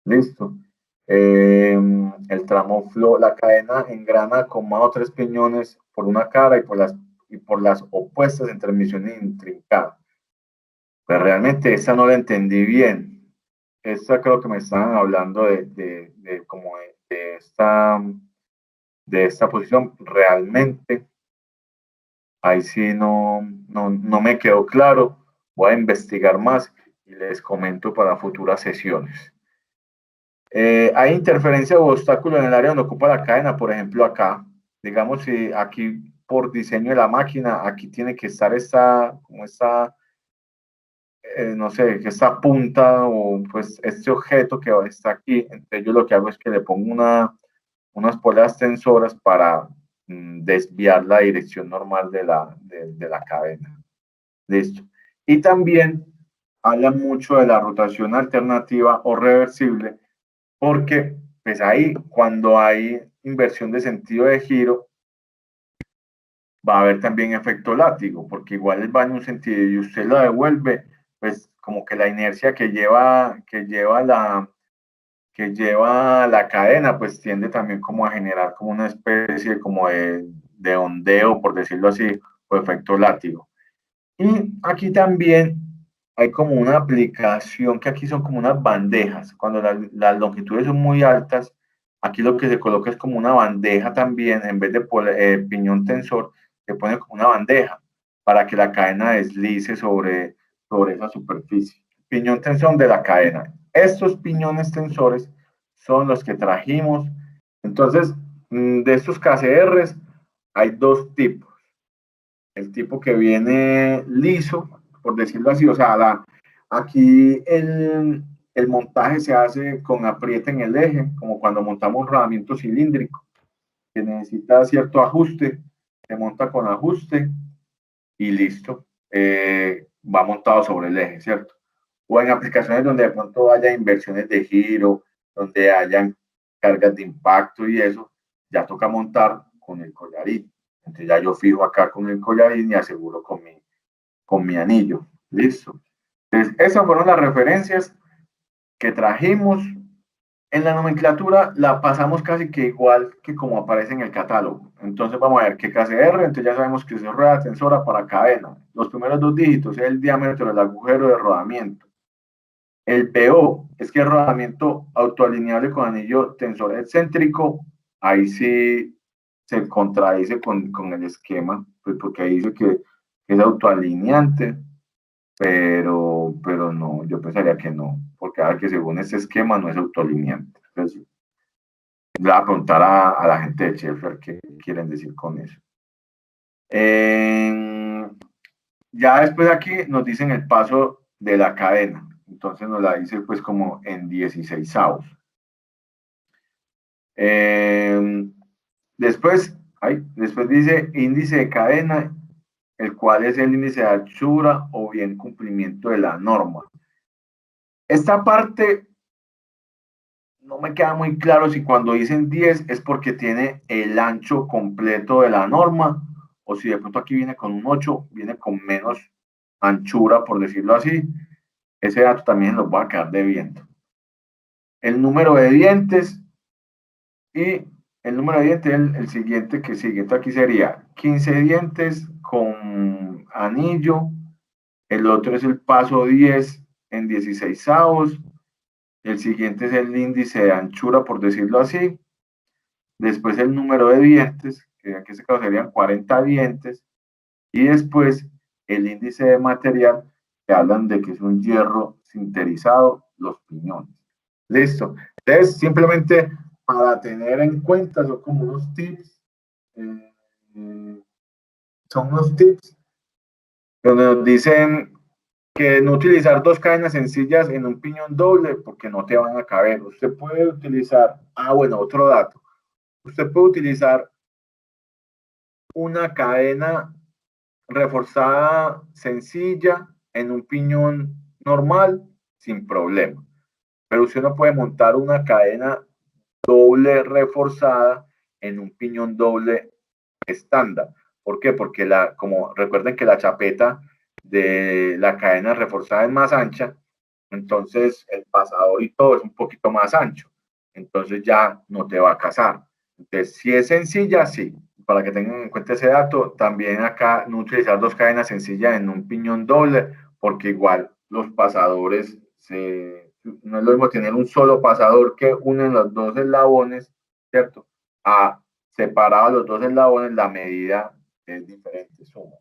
Listo. El tramo flow, la cadena engrana con más o 3 piñones por una cara y por las opuestas en transmisión intrincadas. Pero realmente esa no la entendí bien. Esta creo que me estaban hablando como de esta posición. Realmente ahí sí no me quedó claro. Voy a investigar más y les comento para futuras sesiones. Hay interferencia o obstáculo en el área donde ocupa la cadena, por ejemplo acá. Digamos, si aquí por diseño de la máquina, aquí tiene que estar no sé, esta punta o pues este objeto que está aquí. Entonces yo lo que hago es que le pongo unas poleas tensoras para desviar la dirección normal de la cadena. Listo. Y también hablan mucho de la rotación alternativa o reversible, porque pues ahí cuando hay inversión de sentido de giro va a haber también efecto látigo, porque igual él va en un sentido y usted lo devuelve, pues como que la inercia que lleva la cadena, pues tiende también como a generar como una especie como de ondeo, por decirlo así, o efecto látigo. Y aquí también hay como una aplicación que aquí son como unas bandejas. Cuando las longitudes son muy altas, aquí lo que se coloca es como una bandeja también, en vez de piñón tensor, se pone como una bandeja para que la cadena deslice sobre esa superficie. Piñón tensor de la cadena. Estos piñones tensores son los que trajimos. Entonces, de estos KCRs hay dos tipos. El tipo que viene liso, por decirlo así, o sea, aquí el montaje se hace con apriete en el eje, como cuando montamos un rodamiento cilíndrico, que necesita cierto ajuste, se monta con ajuste y listo, va montado sobre el eje, ¿cierto? O en aplicaciones donde de pronto haya inversiones de giro, donde hayan cargas de impacto y eso, ya toca montar con el collarín. Entonces ya yo fijo acá con el collarín y aseguro con mi anillo. Listo. Entonces, esas fueron las referencias que trajimos. En la nomenclatura la pasamos casi que igual que como aparece en el catálogo. Entonces vamos a ver que KCR, entonces ya sabemos que es rueda tensora para cadena. Los primeros 2 dígitos es el diámetro del agujero de rodamiento. El PO es que el rodamiento autoalineable con anillo tensor excéntrico, ahí sí se contradice con el esquema, pues porque ahí dice que es autoalineante, pero no, yo pensaría que no, porque que según este esquema no es autoalineante. Entonces, Le voy a preguntar a la gente de Schaeffer qué quieren decir con eso. Ya después aquí nos dicen el paso de la cadena. Entonces nos la dice pues como en 16avos. Después dice índice de cadena, el cual es el índice de anchura o bien cumplimiento de la norma. Esta parte no me queda muy claro si cuando dicen 10 es porque tiene el ancho completo de la norma o si de pronto aquí viene con un 8, viene con menos anchura, por decirlo así. Ese dato también lo voy a quedar debiendo. El número de dientes y el número de dientes es el siguiente que sigue. Entonces aquí sería 15 dientes con anillo. El otro es el paso 10 en 16avos. El siguiente es el índice de anchura, por decirlo así. Después el número de dientes, que en este caso serían 40 dientes. Y después el índice de material, que hablan de que es un hierro sinterizado, los piñones. Listo. Entonces, simplemente para tener en cuenta, son como unos tips. Son unos tips donde nos dicen que no utilizar dos cadenas sencillas en un piñón doble porque no te van a caber. Usted puede utilizar, bueno, otro dato. Usted puede utilizar una cadena reforzada sencilla en un piñón normal sin problema. Pero usted no puede montar una cadena doble reforzada en un piñón doble estándar. ¿Por qué? Porque como recuerden que la chapeta de la cadena reforzada es más ancha, entonces el pasador y todo es un poquito más ancho. Entonces ya no te va a casar. Entonces, si es sencilla, sí. Para que tengan en cuenta ese dato, también acá no utilizar dos cadenas sencillas en un piñón doble, porque igual los pasadores, no es lo mismo tener un solo pasador que une los dos eslabones, ¿cierto? A separado los dos eslabones, la medida es diferente. Suma.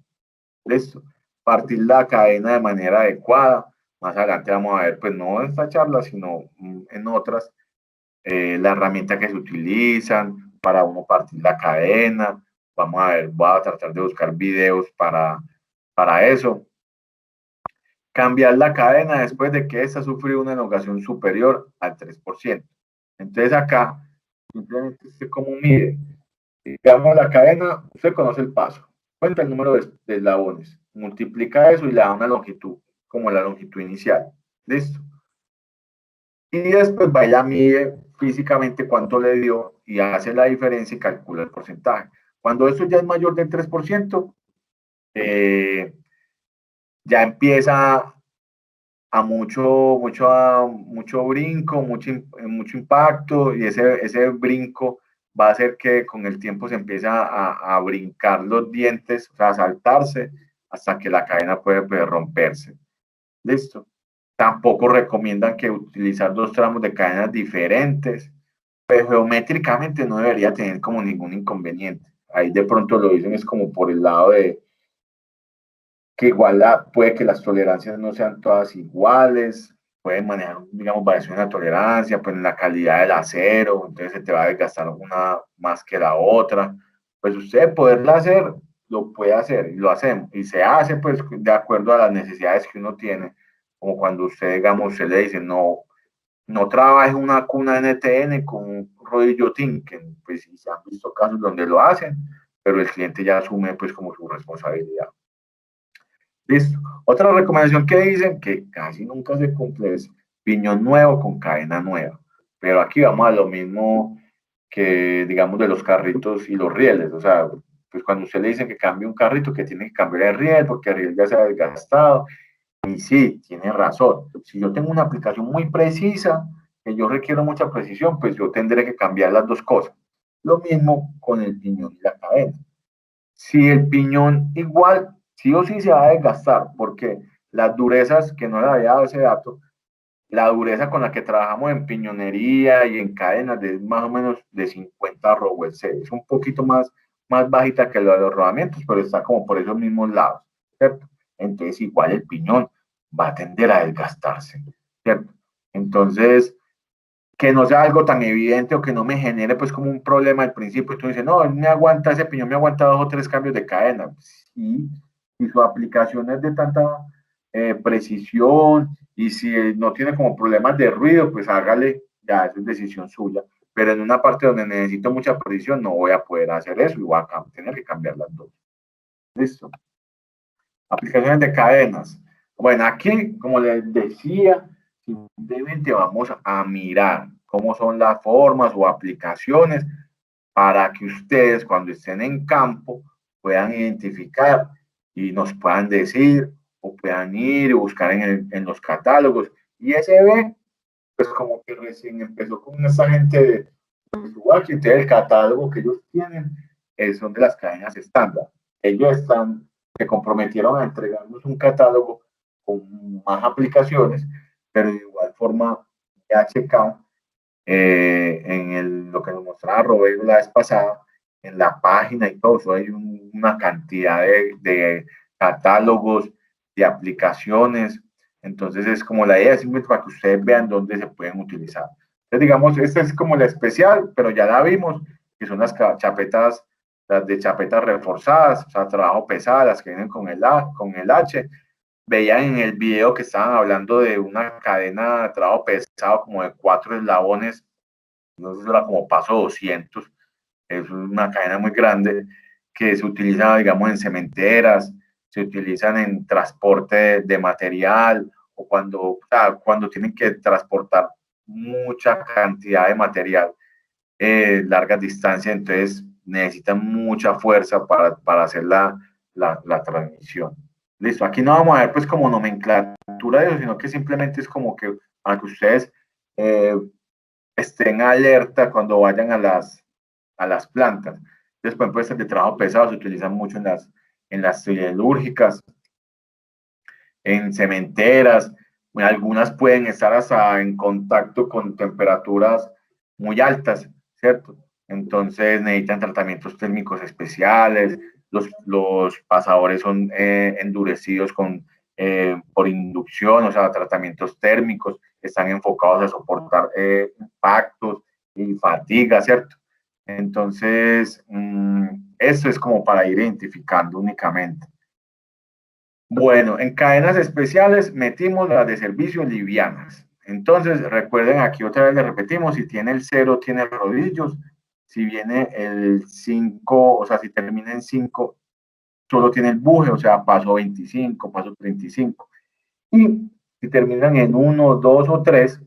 Listo. Partir la cadena de manera adecuada. Más adelante vamos a ver, pues no en esta charla, sino en otras, la herramienta que se utilizan para uno partir la cadena. Vamos a ver, voy a tratar de buscar videos para eso. Cambiar la cadena después de que esta sufrió una elongación superior al 3%. Entonces acá, simplemente usted como mide. Digamos la cadena, usted conoce el paso. Cuenta el número de eslabones. Multiplica eso y le da una longitud, como la longitud inicial. ¿Listo? Y después va y la mide físicamente cuánto le dio y hace la diferencia y calcula el porcentaje. Cuando eso ya es mayor del 3%, ya empieza a mucho brinco, mucho impacto y ese brinco va a hacer que con el tiempo se empiece a brincar los dientes, o sea, a saltarse hasta que la cadena puede romperse. ¿Listo? Tampoco recomiendan que utilizar dos tramos de cadenas diferentes, pero geométricamente no debería tener como ningún inconveniente. Ahí de pronto lo dicen es como por el lado de que igual puede que las tolerancias no sean todas iguales, pueden manejar, digamos, variación de tolerancia, pues en la calidad del acero, entonces se te va a desgastar una más que la otra. Pues usted poderla hacer, lo puede hacer y lo hacemos. Y se hace pues de acuerdo a las necesidades que uno tiene, como cuando usted, digamos, se le dice, no trabaje una cuna NTN con un rodillo Tinken, pues sí, se han visto casos donde lo hacen, pero el cliente ya asume pues como su responsabilidad. Listo. Otra recomendación que dicen que casi nunca se cumple es piñón nuevo con cadena nueva. Pero aquí vamos a lo mismo que, digamos, de los carritos y los rieles. O sea, pues cuando usted le dice que cambie un carrito, que tiene que cambiar el riel porque el riel ya se ha desgastado. Y sí, tiene razón. Si yo tengo una aplicación muy precisa, que yo requiero mucha precisión, pues yo tendré que cambiar las dos cosas. Lo mismo con el piñón y la cadena. Si el piñón igual, sí o sí se va a desgastar, porque las durezas, que no le había dado ese dato, la dureza con la que trabajamos en piñonería y en cadenas es más o menos de 50 Rowell C. Es un poquito más bajita que lo de los rodamientos, pero está como por esos mismos lados, ¿cierto? Entonces igual el piñón va a tender a desgastarse, ¿cierto? Entonces, que no sea algo tan evidente o que no me genere pues como un problema al principio. Tú dices, no, él me aguanta, ese piñón me aguanta 2 o 3 cambios de cadena. Sí, y su aplicación es de tanta precisión y si no tiene como problemas de ruido, pues hágale, ya eso es decisión suya. Pero en una parte donde necesito mucha precisión no voy a poder hacer eso y voy a tener que cambiar las dos. Listo. Aplicaciones de cadenas. Bueno, aquí, como les decía, simplemente vamos a mirar cómo son las formas o aplicaciones para que ustedes cuando estén en campo puedan identificar y nos puedan decir o puedan ir y buscar en los catálogos. Y SB, pues como que recién empezó con esa gente de Subachi, entonces el catálogo que ellos tienen son de las cadenas estándar. Ellos se comprometieron a entregarnos un catálogo con más aplicaciones, pero de igual forma ya checado lo que nos mostraba Roberto la vez pasada, en la página y todo eso hay una cantidad de catálogos, de aplicaciones. Entonces es como la idea, simplemente para que ustedes vean dónde se pueden utilizar. Entonces, digamos, esta es como la especial, pero ya la vimos, que son las chapetas, las de chapetas reforzadas, o sea, trabajo pesado, las que vienen con el H. Veían en el video que estaban hablando de una cadena de trabajo pesado como de 4 eslabones, no sé si era como paso 200, es una cadena muy grande que se utiliza, digamos, en cementeras, se utilizan en transporte de material o cuando tienen que transportar mucha cantidad de material, largas distancias, entonces necesitan mucha fuerza para hacer la transmisión. Listo, aquí no vamos a ver pues como nomenclatura de eso, sino que simplemente es como que para que ustedes estén alerta cuando vayan a las plantas. Entonces, por ejemplo, estas de trabajo pesado se utilizan mucho en las siderúrgicas, en cementeras, algunas pueden estar hasta en contacto con temperaturas muy altas, ¿cierto? Entonces necesitan tratamientos térmicos especiales, los pasadores son endurecidos por inducción, o sea, tratamientos térmicos, están enfocados a soportar impactos y fatiga, ¿cierto? Entonces, eso es como para ir identificando únicamente. Bueno, en cadenas especiales metimos las de servicio livianas. Entonces, recuerden, aquí otra vez le repetimos, si tiene el 0, tiene rodillos. Si viene el 5, o sea, si termina en 5, solo tiene el buje, o sea, paso 25, paso 35. Y si terminan en 1, 2 o 3,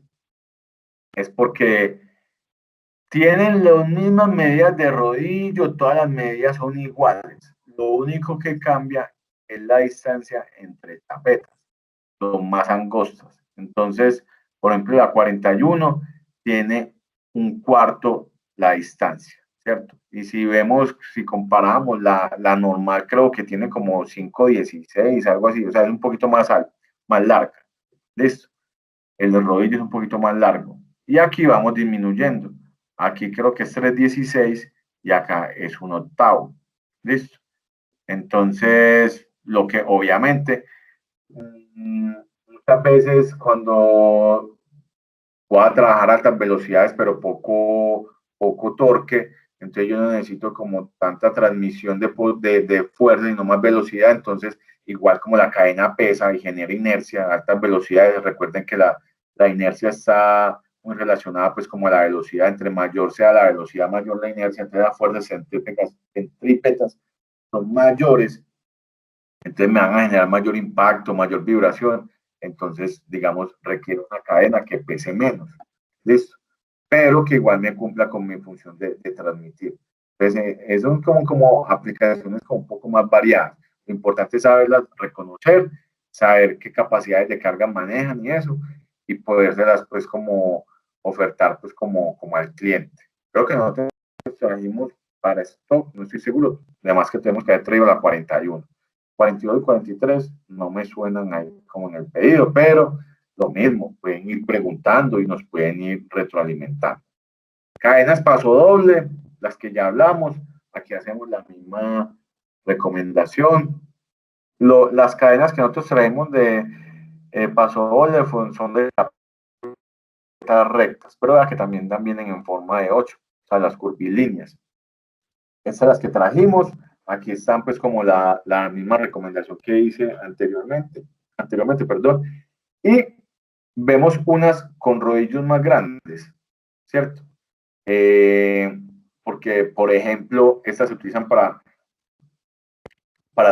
es porque tienen las mismas medidas de rodillo, todas las medidas son iguales. Lo único que cambia es la distancia entre tapetas, son más angostas. Entonces, por ejemplo, la 41 tiene un cuarto la distancia, ¿cierto? Y si vemos, si comparamos la normal, creo que tiene como 5,16, algo así, o sea, es un poquito más alto, más larga. ¿Listo? El rodillo es un poquito más largo. Y aquí vamos disminuyendo. Aquí creo que es 3,16 y acá es 1/8. ¿Listo? Entonces, lo que obviamente, muchas veces cuando voy a trabajar a altas velocidades, pero poco torque, entonces yo no necesito como tanta transmisión de fuerza y no más velocidad, entonces igual como la cadena pesa y genera inercia a altas velocidades, recuerden que la inercia está muy relacionada pues como a la velocidad, entre mayor sea la velocidad, mayor la inercia, entonces las fuerzas centrípetas son mayores, entonces me van a generar mayor impacto, mayor vibración, entonces digamos requiere una cadena que pese menos, listo, pero que igual me cumpla con mi función de transmitir. Entonces, eso son como aplicaciones como un poco más variadas. Lo importante es saberlas reconocer, saber qué capacidades de carga manejan y eso, y podérselas pues como ofertar pues como al cliente. Creo que nosotros trajimos para esto, no estoy seguro, además que tenemos que haber traído la 41. 42 y 43 no me suenan ahí como en el pedido, pero lo mismo, pueden ir preguntando y nos pueden ir retroalimentando. Cadenas paso doble, las que ya hablamos, aquí hacemos la misma recomendación. Las cadenas que nosotros traemos de paso doble son de rectas, pero vea que también vienen en forma de 8, o sea, las curvilíneas. Estas las que trajimos, aquí están pues como la misma recomendación que hice anteriormente, perdón, y vemos unas con rodillos más grandes, ¿cierto? Porque, por ejemplo, estas se utilizan para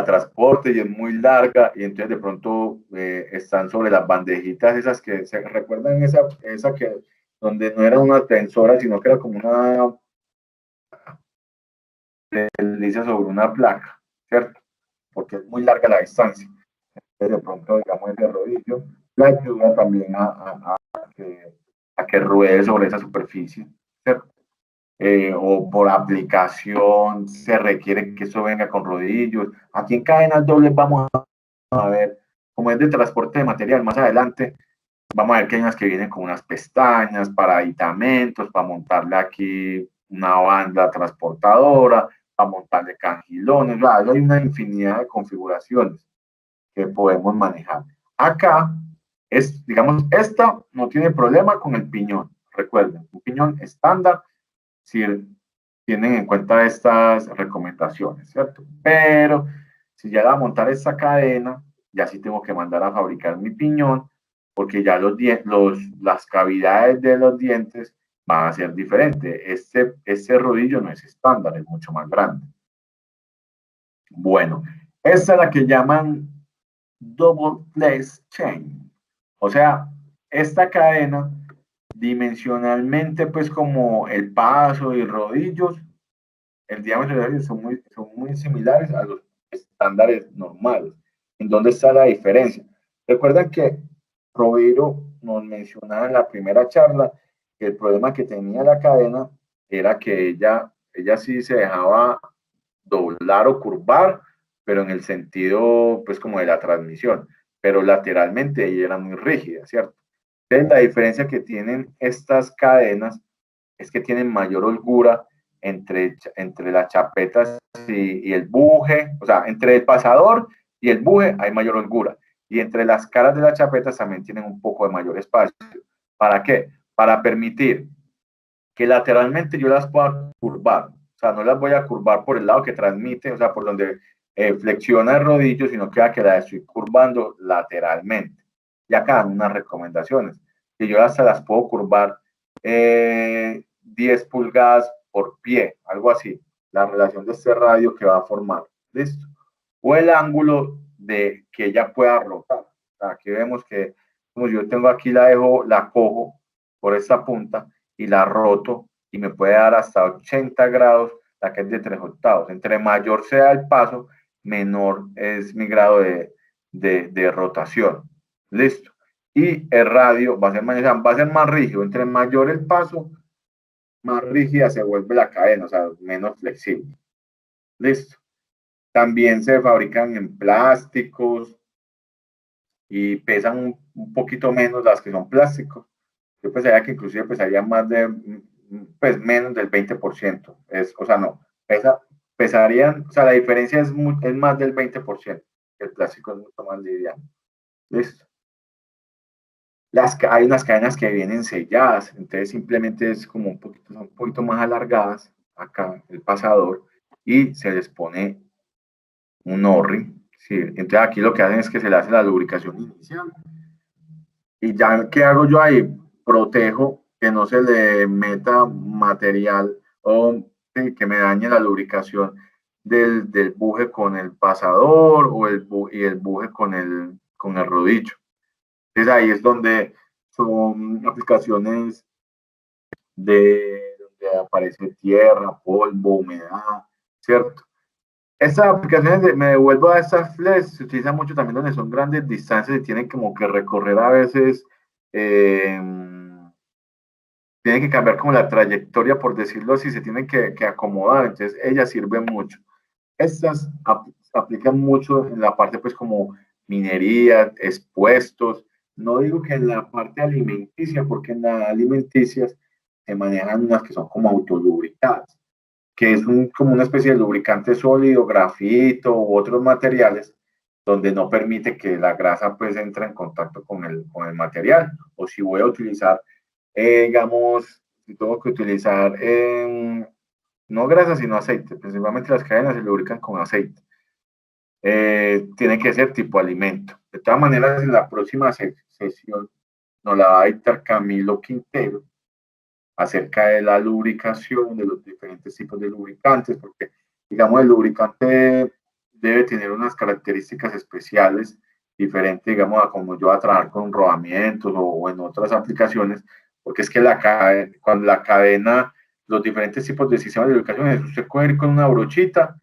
transporte y es muy larga y entonces de pronto están sobre las bandejitas esas que se recuerdan esa que donde no era una tensora sino que era como una desliza sobre una placa, ¿cierto? Porque es muy larga la distancia. Entonces de pronto digamos ese rodillo la ayuda también a que ruede sobre esa superficie, ¿cierto? O por aplicación se requiere que eso venga con rodillos. Aquí en cadenas dobles vamos a ver, como es de transporte de material más adelante, vamos a ver que hay unas que vienen con unas pestañas para aditamentos, para montarle aquí una banda transportadora, para montarle cangilones, hay una infinidad de configuraciones que podemos manejar. Acá, digamos, esta no tiene problema con el piñón, recuerden, un piñón estándar, si tienen en cuenta estas recomendaciones, ¿cierto? Pero si ya va a montar esta cadena, ya sí tengo que mandar a fabricar mi piñón, porque ya las cavidades de los dientes van a ser diferentes. Este rodillo no es estándar, es mucho más grande. Bueno, esta es la que llaman double place chain. O sea, esta cadena dimensionalmente, pues como el paso y rodillos, el diámetro de ellos son muy similares a los estándares normales. ¿En dónde está la diferencia? Recuerdan que Roviro nos mencionaba en la primera charla que el problema que tenía la cadena era que ella sí se dejaba doblar o curvar, pero en el sentido, pues, como de la transmisión, pero lateralmente ella era muy rígida, ¿cierto? Entonces, la diferencia que tienen estas cadenas es que tienen mayor holgura entre las chapetas y el buje, o sea, entre el pasador y el buje hay mayor holgura, y entre las caras de las chapetas también tienen un poco de mayor espacio. ¿Para qué? Para permitir que lateralmente yo las pueda curvar, o sea, no las voy a curvar por el lado que transmite, o sea, por donde flexiona el rodillo, sino que las estoy curvando lateralmente. Y acá dan unas recomendaciones, que yo hasta las puedo curvar 10 pulgadas por pie, algo así, la relación de este radio que va a formar, ¿listo? O el ángulo de que ella pueda rotar. O sea, aquí vemos que, como yo tengo aquí, la cojo por esta punta, y la roto y me puede dar hasta 80 grados, la que es de 3/8. Entre mayor sea el paso, menor es mi grado de rotación. Listo. Y el radio va a ser más rígido. Entre mayor el paso, más rígida se vuelve la cadena, o sea, menos flexible. Listo. También se fabrican en plásticos y pesan un poquito menos las que son plásticos. Yo pensaría que inclusive pesaría más pues menos del 20%. O sea, no, pesarían, o sea, la diferencia es más del 20%. El plástico es mucho más liviano. Listo. Hay unas cadenas que vienen selladas, entonces simplemente es como son un poquito más alargadas, acá el pasador, y se les pone un O-ring. ¿Sí? Entonces aquí lo que hacen es que se le hace la lubricación inicial. Y ya, ¿qué hago yo ahí? Protejo que no se le meta material o que me dañe la lubricación del buje con el pasador y el buje con el rodillo. Entonces ahí es donde son aplicaciones donde aparece tierra, polvo, humedad, ¿cierto? Estas aplicaciones, me devuelvo a estas flex, se utiliza mucho también donde son grandes distancias y tienen como que recorrer a veces, tienen que cambiar como la trayectoria, por decirlo así, se tienen que acomodar, entonces ellas sirven mucho. Estas aplican mucho en la parte pues como minería, expuestos, no digo que en la parte alimenticia, porque en la alimenticia se manejan unas que son como autolubricadas, que es como una especie de lubricante sólido, grafito u otros materiales, donde no permite que la grasa pues entre en contacto con el material. O si voy a utilizar digamos, si tengo que utilizar no grasa, sino aceite. Principalmente las cadenas se lubrican con aceite. Tiene que ser tipo alimento. De todas maneras, en la próxima sesión nos la va a dictar Camilo Quintero acerca de la lubricación, de los diferentes tipos de lubricantes, porque, digamos, el lubricante debe tener unas características especiales, diferentes, digamos, a como yo voy a trabajar con rodamientos o en otras aplicaciones, porque es que cuando la cadena, los diferentes tipos de sistemas de lubricación, usted puede ir con una brochita,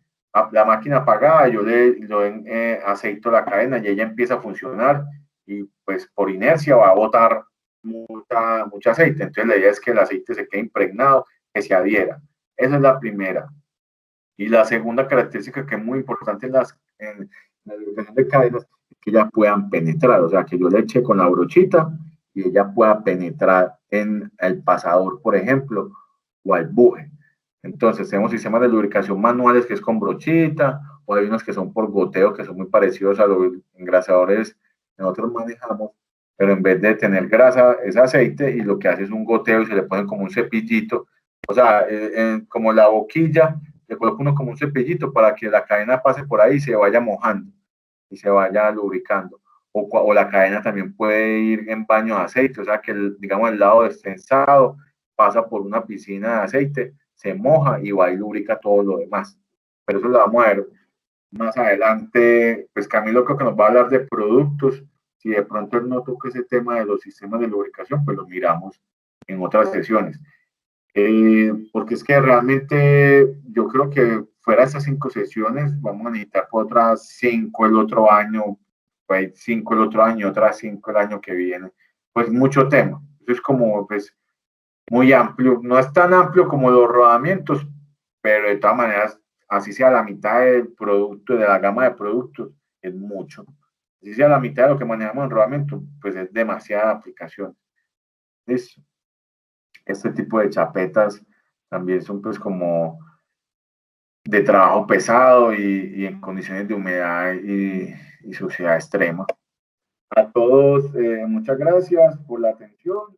la máquina apagada, yo le aceito la cadena y ella empieza a funcionar y pues por inercia va a botar mucho aceite. Entonces la idea es que el aceite se quede impregnado, que se adhiera. Esa es la primera. Y la segunda característica que es muy importante en la lubricación de cadenas es que ya puedan penetrar, o sea, que yo le eche con la brochita y ella pueda penetrar en el pasador, por ejemplo, o al buje. Entonces tenemos sistemas de lubricación manuales que es con brochita, o hay unos que son por goteo, que son muy parecidos a los engrasadores que nosotros manejamos, pero en vez de tener grasa es aceite y lo que hace es un goteo y se le pone como un cepillito, o sea, como la boquilla, le coloca uno como un cepillito para que la cadena pase por ahí y se vaya mojando y se vaya lubricando. O la cadena también puede ir en baño de aceite, o sea que digamos el lado destensado pasa por una piscina de aceite, se moja y va y lubrica todo lo demás. Pero eso lo vamos a ver más adelante. Pues Camilo creo que nos va a hablar de productos. Si de pronto él no toca ese tema de los sistemas de lubricación, pues lo miramos en otras sesiones. Porque es que realmente yo creo que fuera de estas 5 sesiones vamos a necesitar por otras 5 el otro año, pues 5 el otro año, otras 5 el año que viene. Pues mucho tema. Eso es como pues muy amplio. No es tan amplio como los rodamientos, pero de todas maneras, así sea la mitad del producto, de la gama de productos, es mucho. Así sea la mitad de lo que manejamos en rodamiento, pues es demasiada aplicación. Listo. Este tipo de chapetas también son pues como de trabajo pesado y en condiciones de humedad y suciedad extrema. A todos, muchas gracias por la atención.